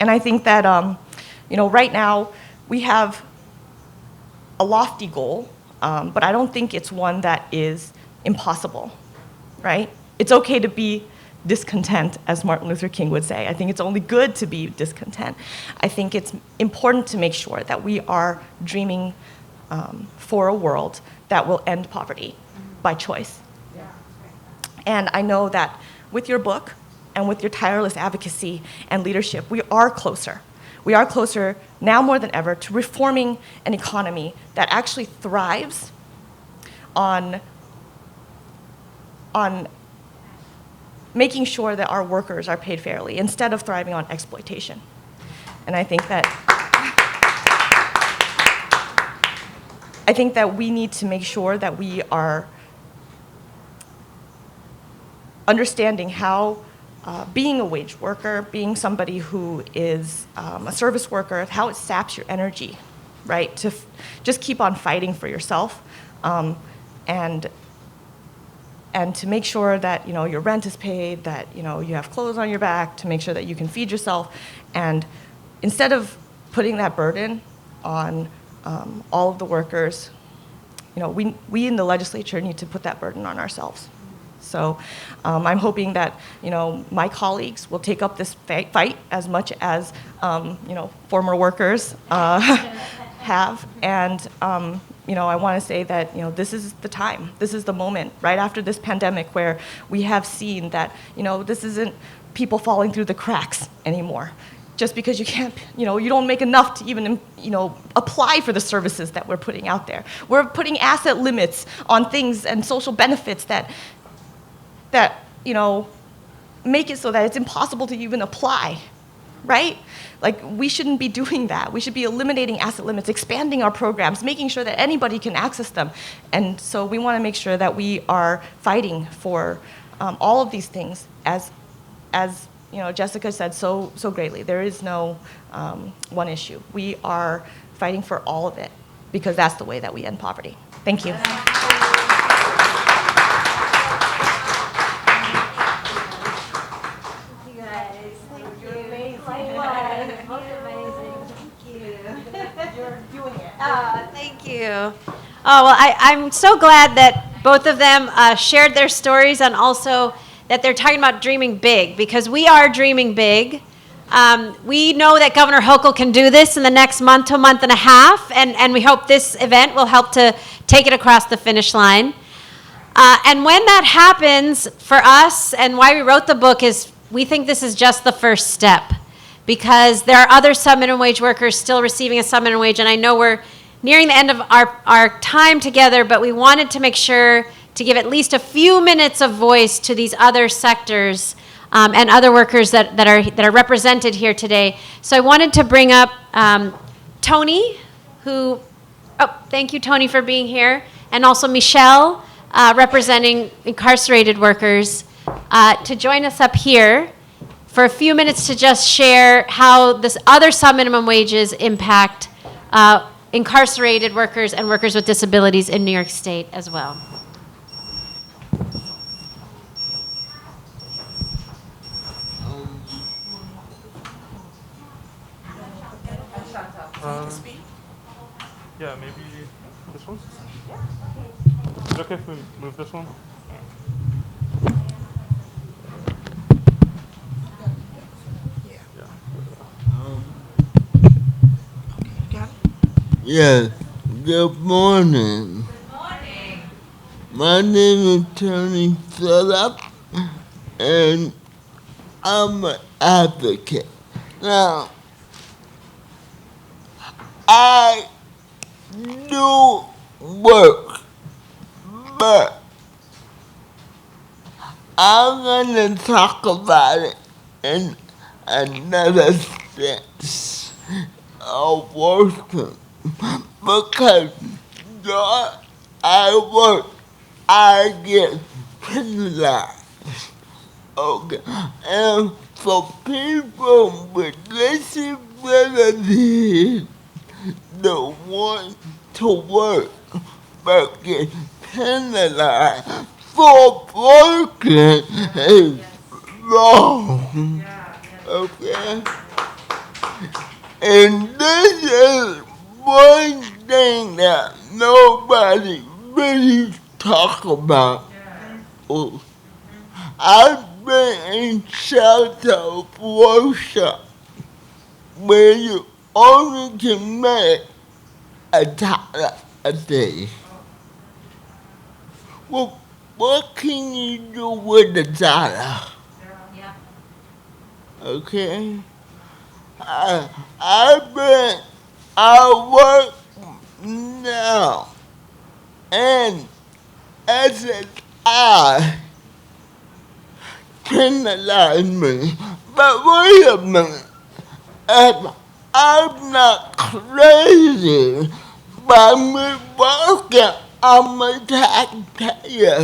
Speaker 10: And I think that, right now we have a lofty goal, but I don't think it's one that is impossible, right? It's okay to be discontent, as Martin Luther King would say. I think it's only good to be discontent. I think it's important to make sure that we are dreaming for a world that will end poverty by choice. And I know that with your book and with your tireless advocacy and leadership, we are closer. We are closer now more than ever to reforming an economy that actually thrives on making sure that our workers are paid fairly instead of thriving on exploitation. And I think that I think that we need to make sure that we are understanding how being a wage worker, being somebody who is a service worker, how it saps your energy, right? To just keep on fighting for yourself, and to make sure that your rent is paid, that you have clothes on your back, to make sure that you can feed yourself, and instead of putting that burden on all of the workers, we in the legislature need to put that burden on ourselves. So I'm hoping that my colleagues will take up this fight as much as former workers have, and I want to say that this is the time, this is the moment, right after this pandemic, where we have seen that this isn't people falling through the cracks anymore. Just because you can't, you don't make enough to even, apply for the services that we're putting out there. We're putting asset limits on things and social benefits that make it so that it's impossible to even apply, right? Like, we shouldn't be doing that. We should be eliminating asset limits, expanding our programs, making sure that anybody can access them. And so we want to make sure that we are fighting for all of these things, as Jessica said so greatly. There is no one issue. We are fighting for all of it, because that's the way that we end poverty. Thank you.
Speaker 4: Thank you. Oh, well, I'm so glad that both of them shared their stories, and also that they're talking about dreaming big, because we are dreaming big. We know that Governor Hochul can do this in the next month to a month and a half, and we hope this event will help to take it across the finish line. And when that happens, for us, and why we wrote the book, is we think this is just the first step, because there are other sub-minimum wage workers still receiving a sub-minimum wage, and I know we're nearing the end of our time together, but we wanted to make sure to give at least a few minutes of voice to these other sectors and other workers that are represented here today. So I wanted to bring up Tony, thank you, Tony, for being here, and also Michelle, representing incarcerated workers, to join us up here for a few minutes to just share how this other sub-minimum wages impact incarcerated workers and workers with disabilities in New York State as well.
Speaker 11: Yeah, maybe this one? Is it okay if we move this one?
Speaker 12: Yeah, good morning.
Speaker 4: Good morning.
Speaker 12: My name is Tony Phillip, and I'm an advocate. Now, I do work, but I'm going to talk about it in another sense of working. Because I work, I get penalized. Okay. And for people with disabilities that want to work but get penalized for working is wrong. Okay? And this is one thing that nobody really talk about. I've been in shelter workshop where you only can make $1 a day. Well, what can you do with $1? Okay? I work now, and SSI penalize me. But wait a minute, I'm not crazy, by me working on my taxpayer.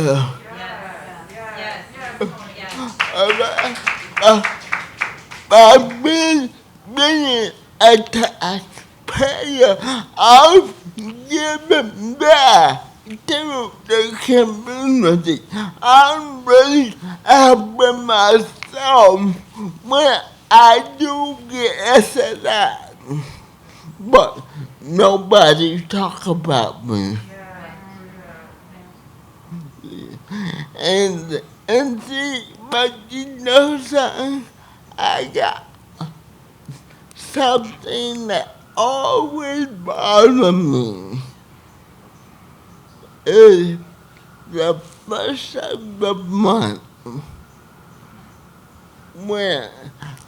Speaker 12: By being a taxpayer, I'm giving back to the community. I'm really helping myself when I do get SSI. But nobody talk about me. And see, but you know something? I got something that always bothers me. Is the first of the month when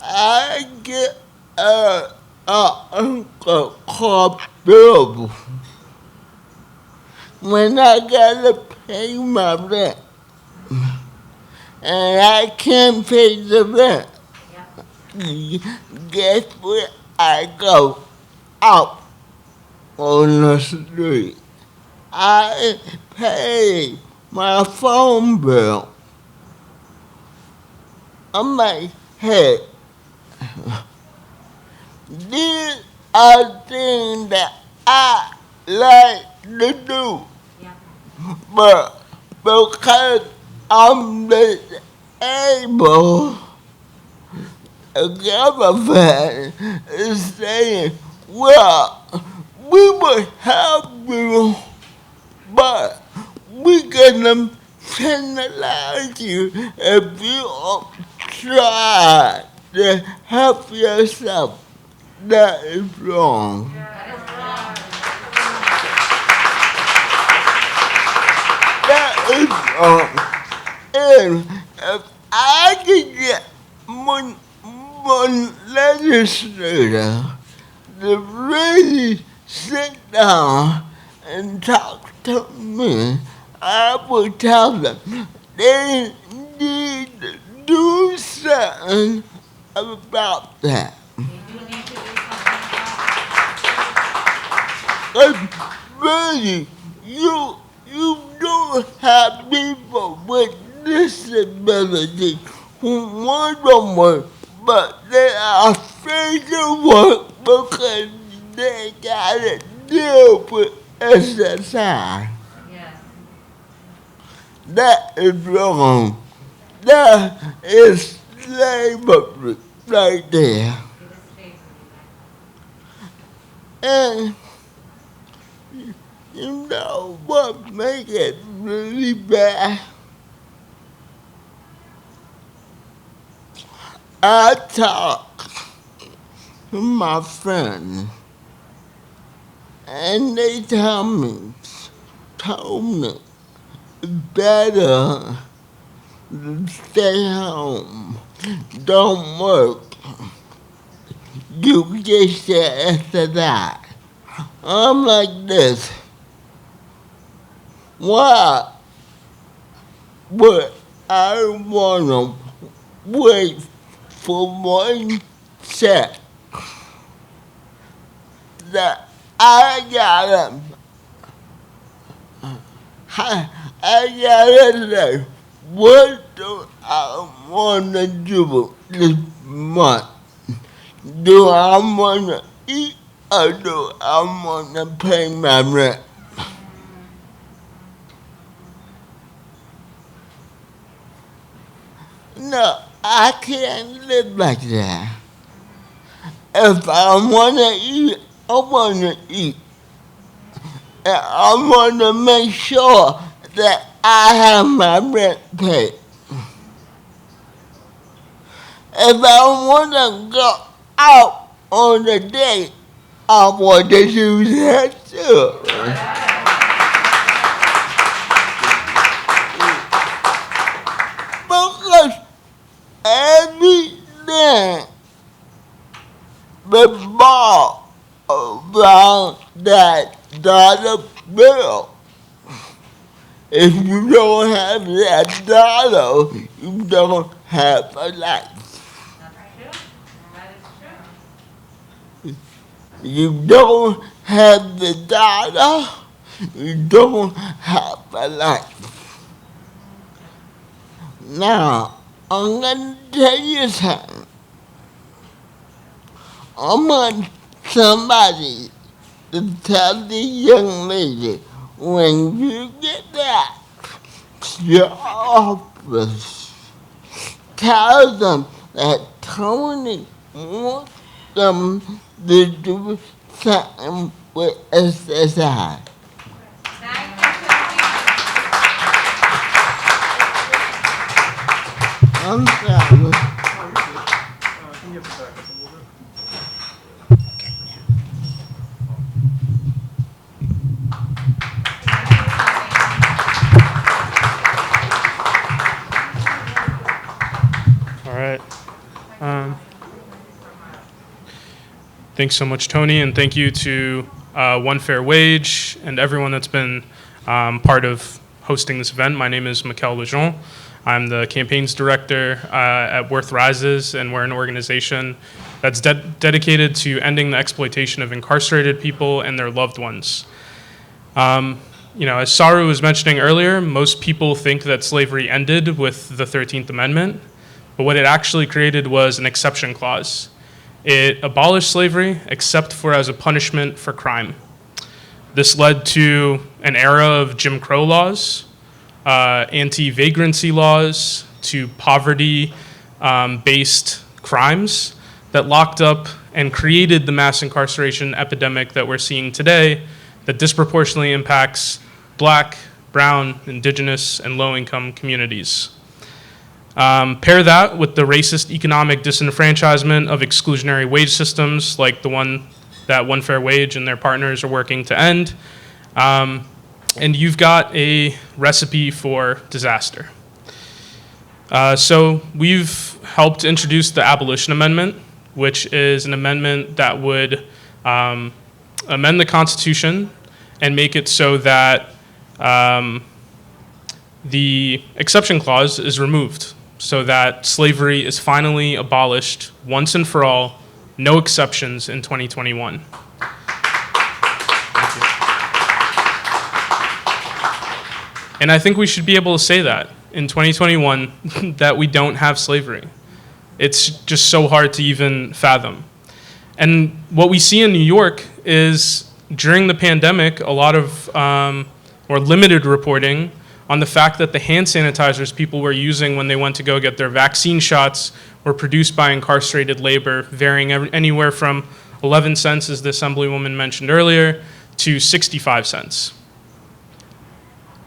Speaker 12: I get a uncle called Bill. When I gotta pay my rent, and I can't pay the rent, guess where I go? Out on the street. I pay my phone bill. I'm like, hey, these are things that I like to do. But because I'm disabled, the government is saying, well, we will help you, but we're gonna penalize you if you don't try to help yourself. That is wrong. That is wrong. And if I could get one legislator to really sit down and talk to me, I would tell them they need to do something about that. Because really, you don't have people with disabilities who want to work, but they are afraid to work because they gotta deal with SSI. That is wrong. That is slavery right there. And you know what makes it really bad? I talk to my friends, and they told me, it's better to stay home, don't work. You just get to that. I'm like this. Why would I wanna wait for one check that I gotta say, what do I wanna do this month? Do I wanna eat or do I wanna pay my rent? No, I can't live like that. If I wanna eat, I wanna eat. And I wanna make sure that I have my rent paid. If I wanna go out on a date, I want to do that too. Because everything revolves around that dollar bill. If you don't have that dollar, you don't have a life. You don't have the dollar, you don't have a life. Now, I'm gonna tell you something. I want somebody to tell the young lady, when you get back to your office, tell them that Tony wants them to do something with SSI. I'm sorry.
Speaker 11: All right. Thanks so much, Tony, and thank you to One Fair Wage and everyone that's been part of hosting this event. My name is Lujan. I'm the campaigns director at Worth Rises, and we're an organization that's dedicated to ending the exploitation of incarcerated people and their loved ones. As Saru was mentioning earlier, most people think that slavery ended with the 13th Amendment, but what it actually created was an exception clause. It abolished slavery except for as a punishment for crime. This led to an era of Jim Crow laws, anti-vagrancy laws, to poverty-based crimes that locked up and created the mass incarceration epidemic that we're seeing today that disproportionately impacts Black, brown, indigenous, and low-income communities. Pair that with the racist economic disenfranchisement of exclusionary wage systems like the one that One Fair Wage and their partners are working to end, and you've got a recipe for disaster. So we've helped introduce the Abolition Amendment, which is an amendment that would amend the Constitution and make it so that the exception clause is removed, so that slavery is finally abolished once and for all, no exceptions in 2021. And I think we should be able to say that in 2021 that we don't have slavery. It's just so hard to even fathom. And what we see in New York is during the pandemic, a lot of, or limited reporting on the fact that the hand sanitizers people were using when they went to go get their vaccine shots were produced by incarcerated labor, varying anywhere from 11 cents, as the Assemblywoman mentioned earlier, to 65 cents.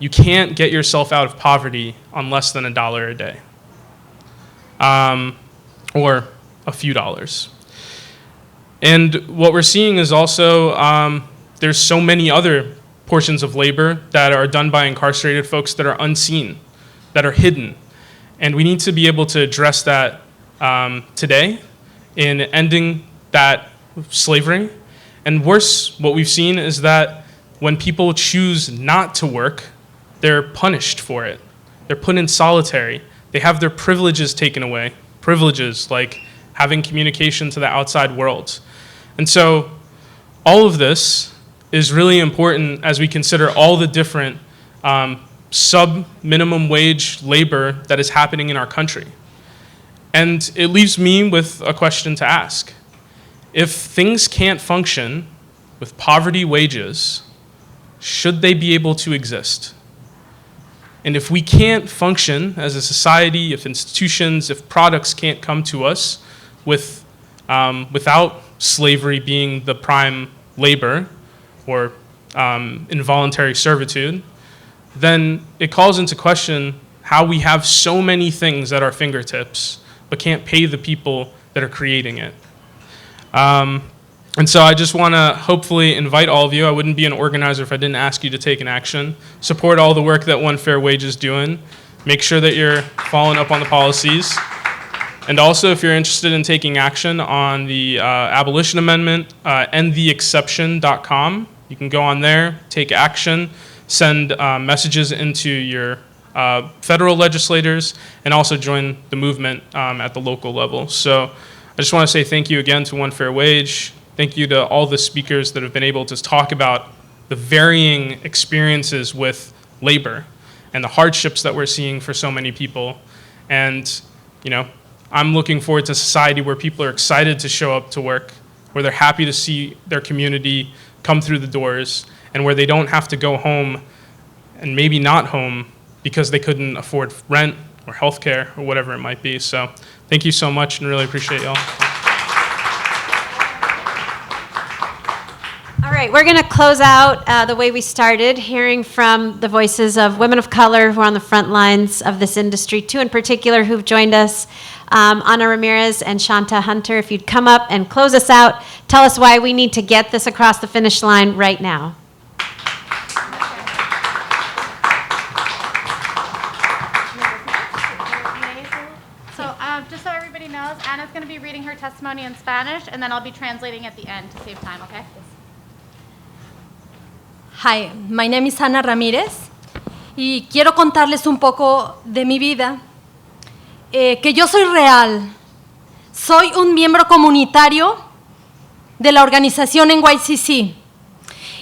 Speaker 11: You can't get yourself out of poverty on less than $1 a day, or a few dollars. And what we're seeing is also there's so many other portions of labor that are done by incarcerated folks that are unseen, that are hidden. And we need to be able to address that today in ending that slavery. And worse, what we've seen is that when people choose not to work, they're punished for it. They're put in solitary. They have their privileges taken away, privileges like having communication to the outside world. And so all of this is really important as we consider all the different sub-minimum wage labor that is happening in our country. And it leaves me with a question to ask. If things can't function with poverty wages, should they be able to exist? And if we can't function as a society, if institutions, if products can't come to us with, without slavery being the prime labor or involuntary servitude, then it calls into question how we have so many things at our fingertips but can't pay the people that are creating it. And so I just want to hopefully invite all of you. I wouldn't be an organizer if I didn't ask you to take an action. Support all the work that One Fair Wage is doing. Make sure that you're following up on the policies. And also, if you're interested in taking action on the Abolition Amendment, endtheexception.com. You can go on there, take action, send messages into your federal legislators, and also join the movement at the local level. So I just want to say thank you again to One Fair Wage, Thank you to all the speakers that have been able to talk about the varying experiences with labor and the hardships that we're seeing for so many people. And, you know, I'm looking forward to a society where people are excited to show up to work, where they're happy to see their community come through the doors, and where they don't have to go home and maybe not home because they couldn't afford rent or healthcare or whatever it might be. So thank you so much and really appreciate y'all.
Speaker 4: All right, we're going to close out the way we started, hearing from the voices of women of color who are on the front lines of this industry, two in particular who've joined us, Ana Ramirez and Shanta Hunter. If you'd come up and close us out, tell us why we need to get this across the finish line right now.
Speaker 13: So just so everybody knows, Anna's going to be reading her testimony in Spanish, and then I'll be translating at the end to save time, okay?
Speaker 14: Hi, my name is Ana Ramirez y quiero contarles un poco de mi vida. Que yo soy real, soy un miembro comunitario de la organización NYCC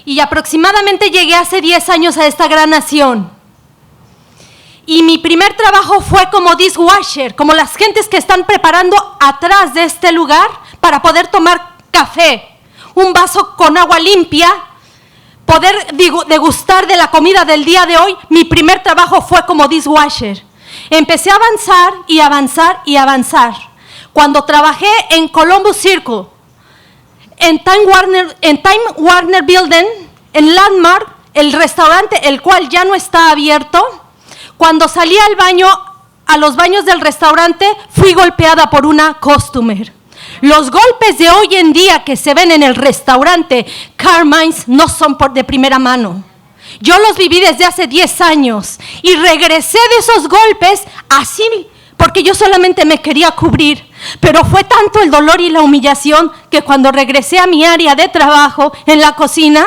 Speaker 14: y aproximadamente llegué hace 10 años a esta gran nación. Y mi primer trabajo fue como dishwasher, como las gentes que están preparando atrás de este lugar para poder tomar café, un vaso con agua limpia, poder degustar de la comida del día de hoy. Mi primer trabajo fue como dishwasher. Empecé a avanzar y avanzar y avanzar. Cuando trabajé en Columbus Circle, en Time Warner Building, en Landmark, el restaurante, el cual ya no está abierto, cuando salí al baño, a los baños del restaurante, fui golpeada por una customer. Los golpes de hoy en día que se ven en el restaurante Carmine's no son de primera mano. Yo los viví desde hace 10 años y regresé de esos golpes así porque yo solamente me quería cubrir. Pero fue tanto el dolor y la humillación que cuando regresé a mi área de trabajo en la cocina,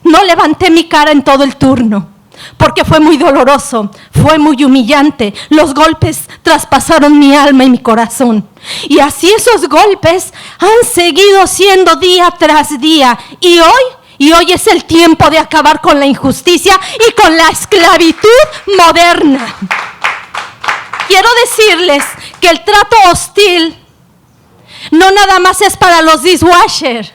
Speaker 14: no levanté mi cara en todo el turno. Porque fue muy doloroso, fue muy humillante. Los golpes traspasaron mi alma y mi corazón. Y así esos golpes han seguido siendo día tras día. Y hoy es el tiempo de acabar con la injusticia y con la esclavitud moderna. Quiero decirles que el trato hostil no nada más es para los dishwashers.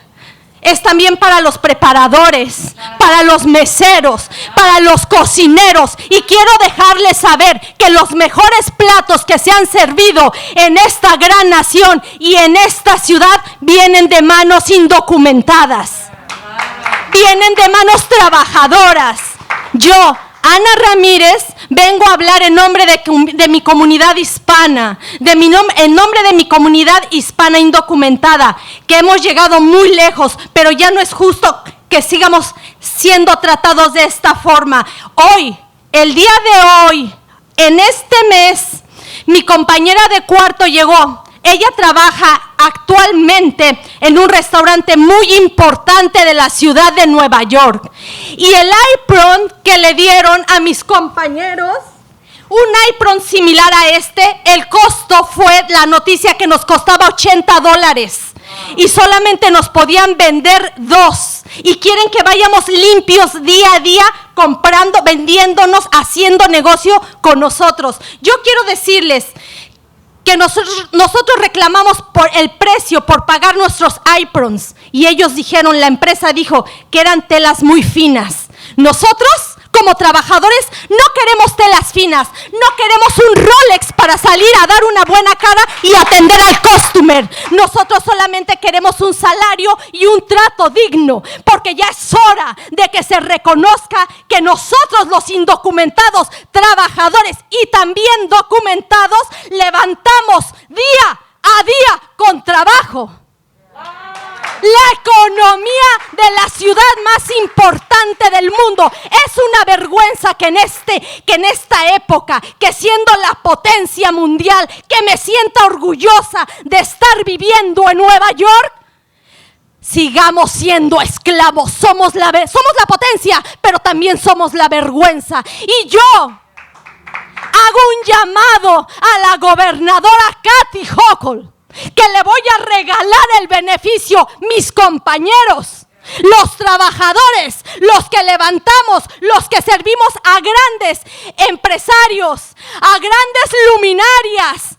Speaker 14: Es también para los preparadores, para los meseros, para los cocineros. Y quiero dejarles saber que los mejores platos que se han servido en esta gran nación y en esta ciudad vienen de manos indocumentadas. Vienen de manos trabajadoras. Yo, Ana Ramírez, vengo a hablar en nombre de mi comunidad hispana, en nombre de mi comunidad hispana indocumentada, que hemos llegado muy lejos, pero ya no es justo que sigamos siendo tratados de esta forma. Hoy, el día de hoy, en este mes, mi compañera de cuarto llegó. Ella trabaja actualmente en un restaurante muy importante de la ciudad de Nueva York. Y el apron que le dieron a mis compañeros, un apron similar a este, el costo fue la noticia que nos costaba $80. Y solamente nos podían vender 2. Y quieren que vayamos limpios día a día, comprando, vendiéndonos, haciendo negocio con nosotros. Yo quiero decirles que nosotros reclamamos por el precio, por pagar nuestros aprons. Y ellos dijeron, la empresa dijo que eran telas muy finas. Nosotros, como trabajadores, no queremos telas finas, no queremos un Rolex para salir a dar una buena cara y atender al customer. Nosotros solamente queremos un salario y un trato digno, porque ya es hora de que se reconozca que nosotros, los indocumentados, trabajadores y también documentados, levantamos día a día con trabajo la economía de la ciudad más importante del mundo. Es una vergüenza que en esta época, que siendo la potencia mundial, que me sienta orgullosa de estar viviendo en Nueva York, sigamos siendo esclavos. Somos la potencia, pero también somos la vergüenza. Y yo hago un llamado a la gobernadora Kathy Hochul que le voy a regalar el beneficio, mis compañeros, los trabajadores, los que levantamos, los que servimos a grandes empresarios, a grandes luminarias,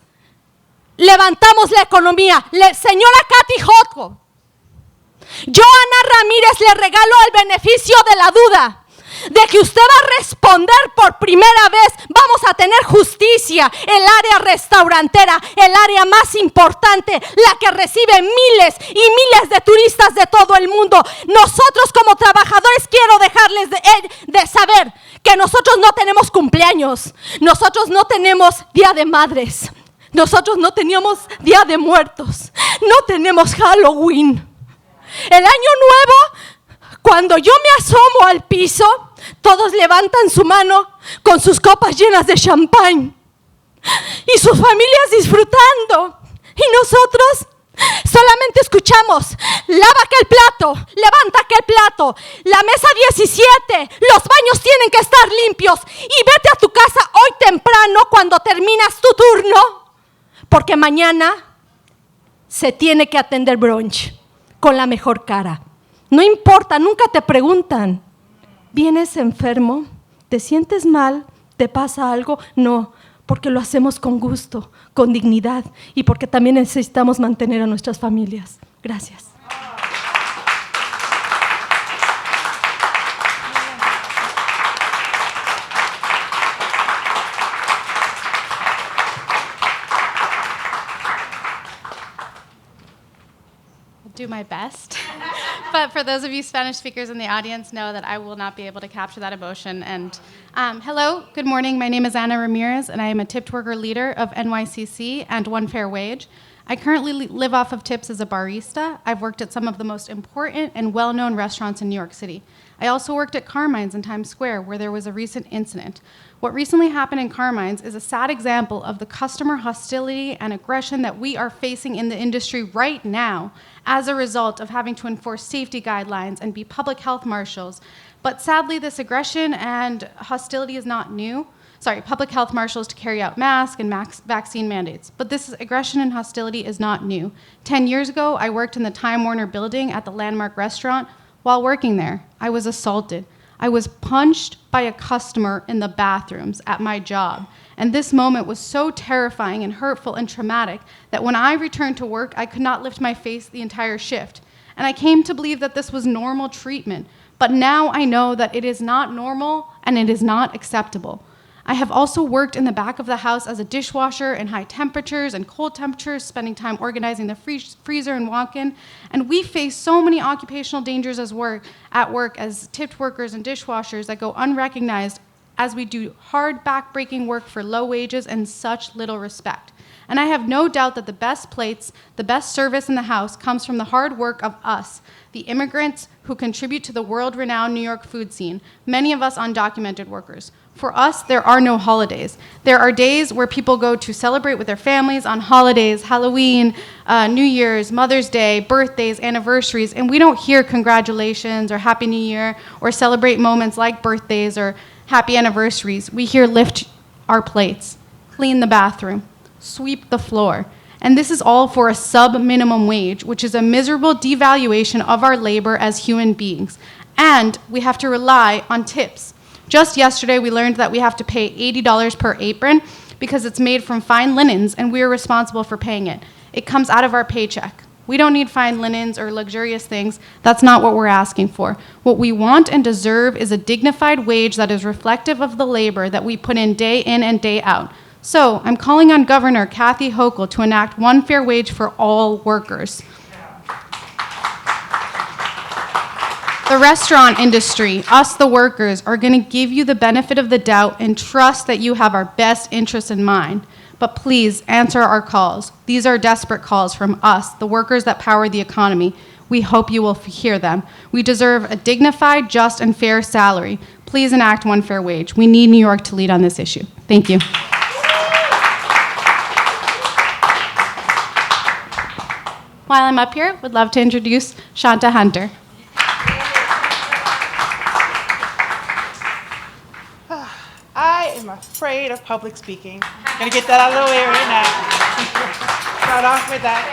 Speaker 14: levantamos la economía. Señora Kathy Hochul, yo a Ana Ramírez le regalo el beneficio de la duda de que usted va a responder por primera vez. Vamos a tener justicia, el área restaurantera, el área más importante, la que recibe miles y miles de turistas de todo el mundo. Nosotros como trabajadores quiero dejarles de saber que nosotros no tenemos cumpleaños, nosotros no tenemos Día de Madres, nosotros no teníamos Día de Muertos, no tenemos Halloween. El año nuevo, cuando yo me asomo al piso, todos levantan su mano con sus copas llenas de champán y sus familias disfrutando. Y nosotros solamente escuchamos: lava aquel plato, levanta aquel plato, la mesa 17, los baños tienen que estar limpios y vete a tu casa hoy temprano cuando terminas tu turno, porque mañana se tiene que atender brunch con la mejor cara. No importa, nunca te preguntan: ¿vienes enfermo? ¿Te sientes mal? ¿Te pasa algo? No, porque lo hacemos con gusto, con dignidad y porque también necesitamos mantener a nuestras familias. Gracias.
Speaker 13: Do my best. But for those of you Spanish speakers in the audience, know that I will not be able to capture that emotion. And hello, good morning. My name is Ana Ramirez, and I am a tipped worker leader of NYCC and One Fair Wage. I currently live off of tips as a barista. I've worked at some of the most important and well-known restaurants in New York City. I also worked at Carmine's in Times Square, where there was a recent incident. What recently happened in Carmine's is a sad example of the customer hostility and aggression that we are facing in the industry right now as a result of having to enforce safety guidelines and be public health marshals. But sadly, this aggression and hostility is not new. Public health marshals to carry out mask and vaccine mandates. But this aggression and hostility is not new. 10 years ago, I worked in the Time Warner building at the Landmark restaurant. While working there, I was assaulted. I was punched by a customer in the bathrooms at my job. And this moment was so terrifying and hurtful and traumatic that when I returned to work, I could not lift my face the entire shift. And I came to believe that this was normal treatment. But now I know that it is not normal and it is not acceptable. I have also worked in the back of the house as a dishwasher in high temperatures and cold temperatures, spending time organizing the freezer and walk-in. And we face so many occupational dangers at work as tipped workers and dishwashers that go unrecognized as we do hard, back-breaking work for low wages and such little respect. And I have no doubt that the best plates, the best service in the house comes from the hard work of us, the immigrants who contribute to the world-renowned New York food scene, many of us undocumented workers. For us, there are no holidays. There are days where people go to celebrate with their families on holidays, Halloween, New Year's, Mother's Day, birthdays, anniversaries, and we don't hear congratulations or Happy New Year or celebrate moments like birthdays or happy anniversaries. We hear lift our plates, clean the bathroom, sweep the floor. And this is all for a sub-minimum wage, which is a miserable devaluation of our labor as human beings. And we have to rely on tips. Just yesterday, we learned that we have to pay $80 per apron because it's made from fine linens, and we are responsible for paying it. It comes out of our paycheck. We don't need fine linens or luxurious things. That's not what we're asking for. What we want and deserve is a dignified wage that is reflective of the labor that we put in and day out. So I'm calling on Governor Kathy Hochul to enact one fair wage for all workers. The restaurant industry, us the workers, are going to give you the benefit of the doubt and trust that you have our best interests in mind. But please answer our calls. These are desperate calls from us, the workers that power the economy. We hope you will hear them. We deserve a dignified, just, and fair salary. Please enact one fair wage. We need New York to lead on this issue. Thank you. While I'm up here, would love to introduce Shanta Hunter.
Speaker 15: I am afraid of public speaking. Gonna get that out of the way right now. So start off with that.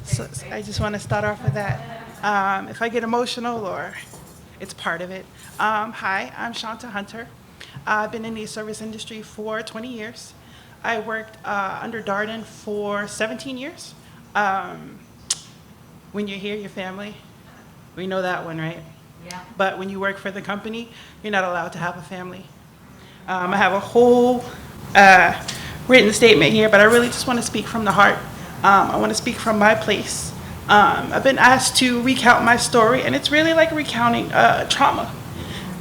Speaker 15: So I just want to start off with that. If I get emotional, or it's part of it. Hi, I'm Shanta Hunter. I've been in the service industry for 20 years. I worked under Darden for 17 years. When you're here, your family, we know that one, right? Yeah. But when you work for the company, you're not allowed to have a family. I have a whole written statement here, but I really just want to speak from the heart. I want to speak from my place. I've been asked to recount my story, and it's really like recounting trauma.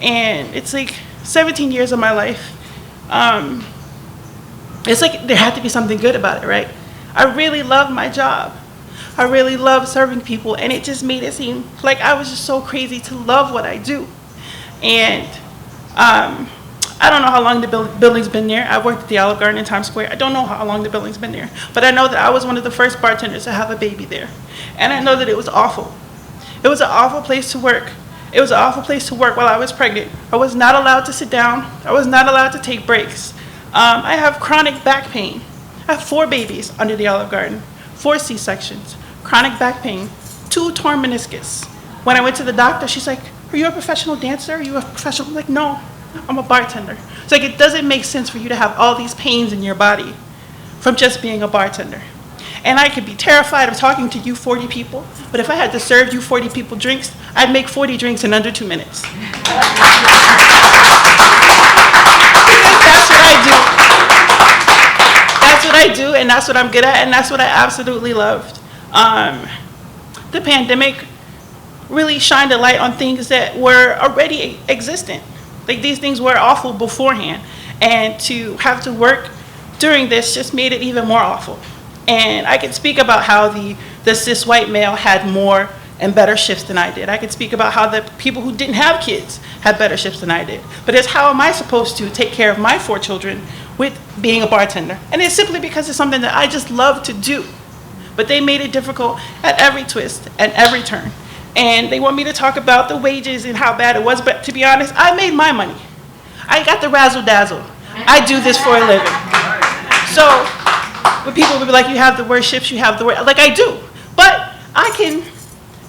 Speaker 15: And it's like 17 years of my life. It's like there had to be something good about it, right? I really loved my job. I really loved serving people, and it just made it seem like I was just so crazy to love what I do. And I don't know how long the building's been there. I've worked at the Olive Garden in Times Square. I don't know how long the building's been there, but I know that I was one of the first bartenders to have a baby there. And I know that it was awful. It was an awful place to work. It was an awful place to work while I was pregnant. I was not allowed to sit down. I was not allowed to take breaks. I have chronic back pain. I have 4 babies under the Olive Garden, 4 C-sections, chronic back pain, 2 torn meniscus. When I went to the doctor, she's like, "Are you a professional dancer? Are you a professional?" I'm like, "No, I'm a bartender." It's like, it doesn't make sense for you to have all these pains in your body from just being a bartender. And I could be terrified of talking to you 40 people, but if I had to serve you 40 people drinks, I'd make 40 drinks in under 2 minutes. That's what I do. That's what I do, and that's what I'm good at, and that's what I absolutely loved. The pandemic really shined a light on things that were already existent. Like, these things were awful beforehand, and to have to work during this just made it even more awful. And I could speak about how the cis white male had more and better shifts than I did. I could speak about how the people who didn't have kids had better shifts than I did. But it's how am I supposed to take care of my 4 children with being a bartender? And it's simply because it's something that I just love to do. But they made it difficult at every twist and every turn. And they want me to talk about the wages and how bad it was, but to be honest, I made my money. I got the razzle dazzle. I do this for a living. So when people will be like, "You have the worst shifts, you have the worst," like, I do. But I can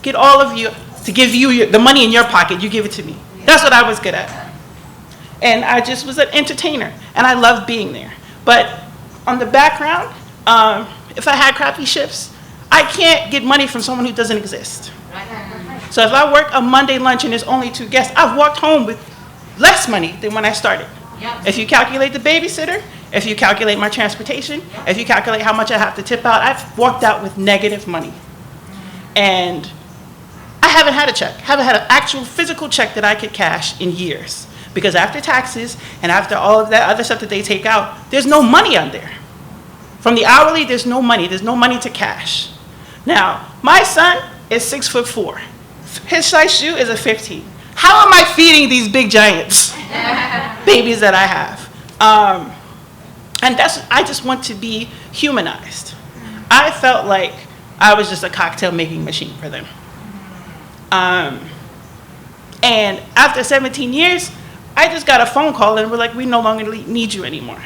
Speaker 15: get all of you to give you the money in your pocket, you give it to me. That's what I was good at. And I just was an entertainer, and I loved being there. But on the background, if I had crappy shifts, I can't get money from someone who doesn't exist. So if I work a Monday lunch and there's only 2 guests, I've walked home with less money than when I started. If you calculate the babysitter, if you calculate my transportation, if you calculate how much I have to tip out, I've walked out with negative money. And I haven't had a check, haven't had an actual physical check that I could cash in years. Because after taxes and after all of that other stuff that they take out, there's no money on there. From the hourly, there's no money to cash. Now, my son is 6'4". His size shoe is a 15. How am I feeding these big giants, babies that I have? And I just want to be humanized. I felt like I was just a cocktail making machine for them. And after 17 years, I just got a phone call and we're like, "We no longer need you anymore."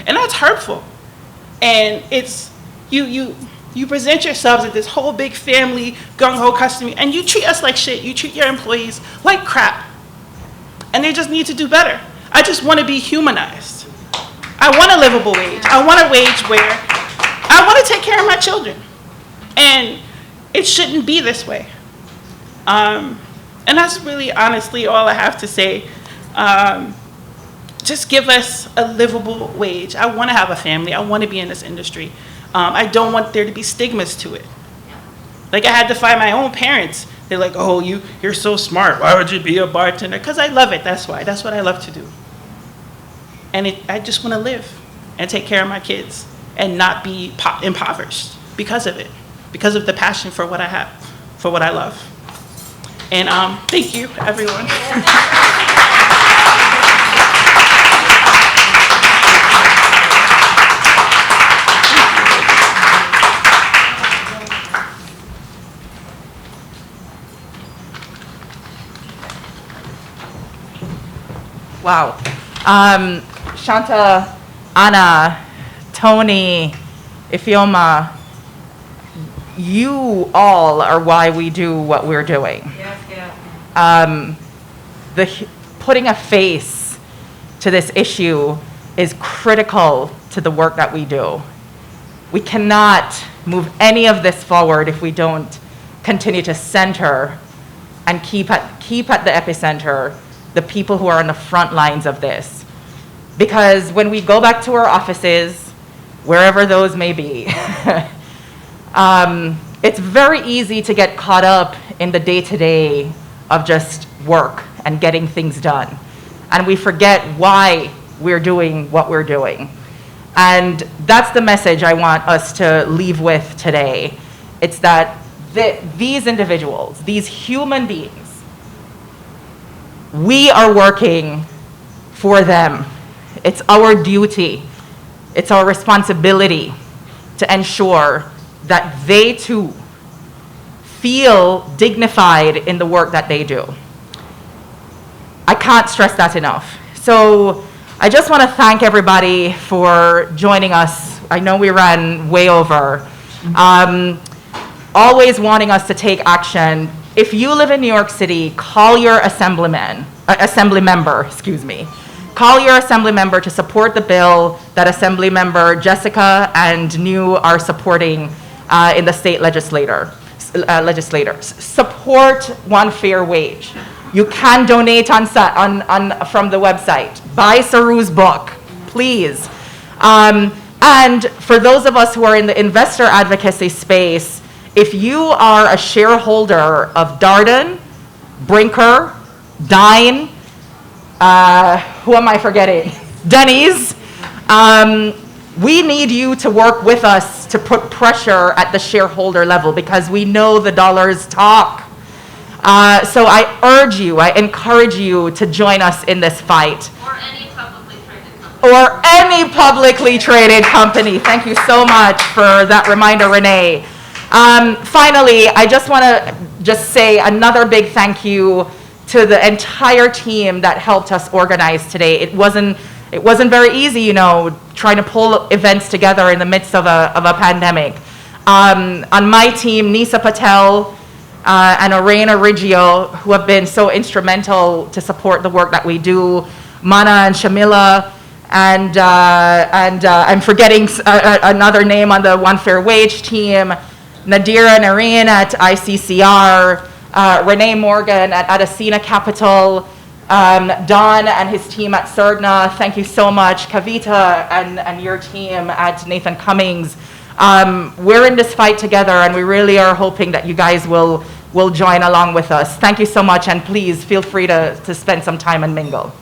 Speaker 15: And that's hurtful. And it's, you present yourselves as this whole big family, gung-ho customer, and you treat us like shit. You treat your employees like crap. And they just need to do better. I just want to be humanized. I want a livable wage. I want a wage where I want to take care of my children. And it shouldn't be this way. And that's really honestly all I have to say. Just give us a livable wage. I want to have a family. I want to be in this industry. I don't want there to be stigmas to it. Like, I had to find my own parents. They're like, "Oh, you're so smart. Why would you be a bartender?" Because I love it, that's why. That's what I love to do. And I just want to live and take care of my kids and not be impoverished because of it, because of the passion for what I have, for what I love. And thank you, everyone.
Speaker 1: Wow. Shanta, Anna, Tony, Ifioma, you all are why we do what we're doing. Putting a face to this issue is critical to the work that we do. We cannot move any of this forward if we don't continue to center and keep at the epicenter the people who are on the front lines of this. Because when we go back to our offices, wherever those may be, it's very easy to get caught up in the day-to-day of just work and getting things done. And we forget why we're doing what we're doing. And that's the message I want us to leave with today. It's that these individuals, these human beings, we are working for them. It's our duty, it's our responsibility to ensure that they too feel dignified in the work that they do. I can't stress that enough. So I just want to thank everybody for joining us. I know we ran way over. Always wanting us to take action. If you live in New York City, call your assembly member, excuse me. Call your assembly member to support the bill that Assembly Member Jessica and New are supporting in the state legislators. Support one fair wage. You can donate from the website. Buy Saru's book, please. And for those of us who are in the investor advocacy space, if you are a shareholder of Darden, Brinker, Dine, who am I forgetting? Denny's. We need you to work with us to put pressure at the shareholder level because we know the dollars talk. So I urge you, I encourage you to join us in this fight. Or any publicly traded company. Thank you so much for that reminder, Renee. Finally, I just want to say another big thank you to the entire team that helped us organize today. It wasn't very easy, you know, trying to pull events together in the midst of a pandemic. On my team, Nisa Patel and Arena Riggio, who have been so instrumental to support the work that we do, Mana and Shamila, and I'm forgetting another name on the One Fair Wage team, Nadira Nareen at ICCR, Renee Morgan at Adesina Capital, Don and his team at CERDNA, thank you so much. Kavita and your team at Nathan Cummings. We're in this fight together and we really are hoping that you guys will join along with us. Thank you so much and please feel free to spend some time and mingle.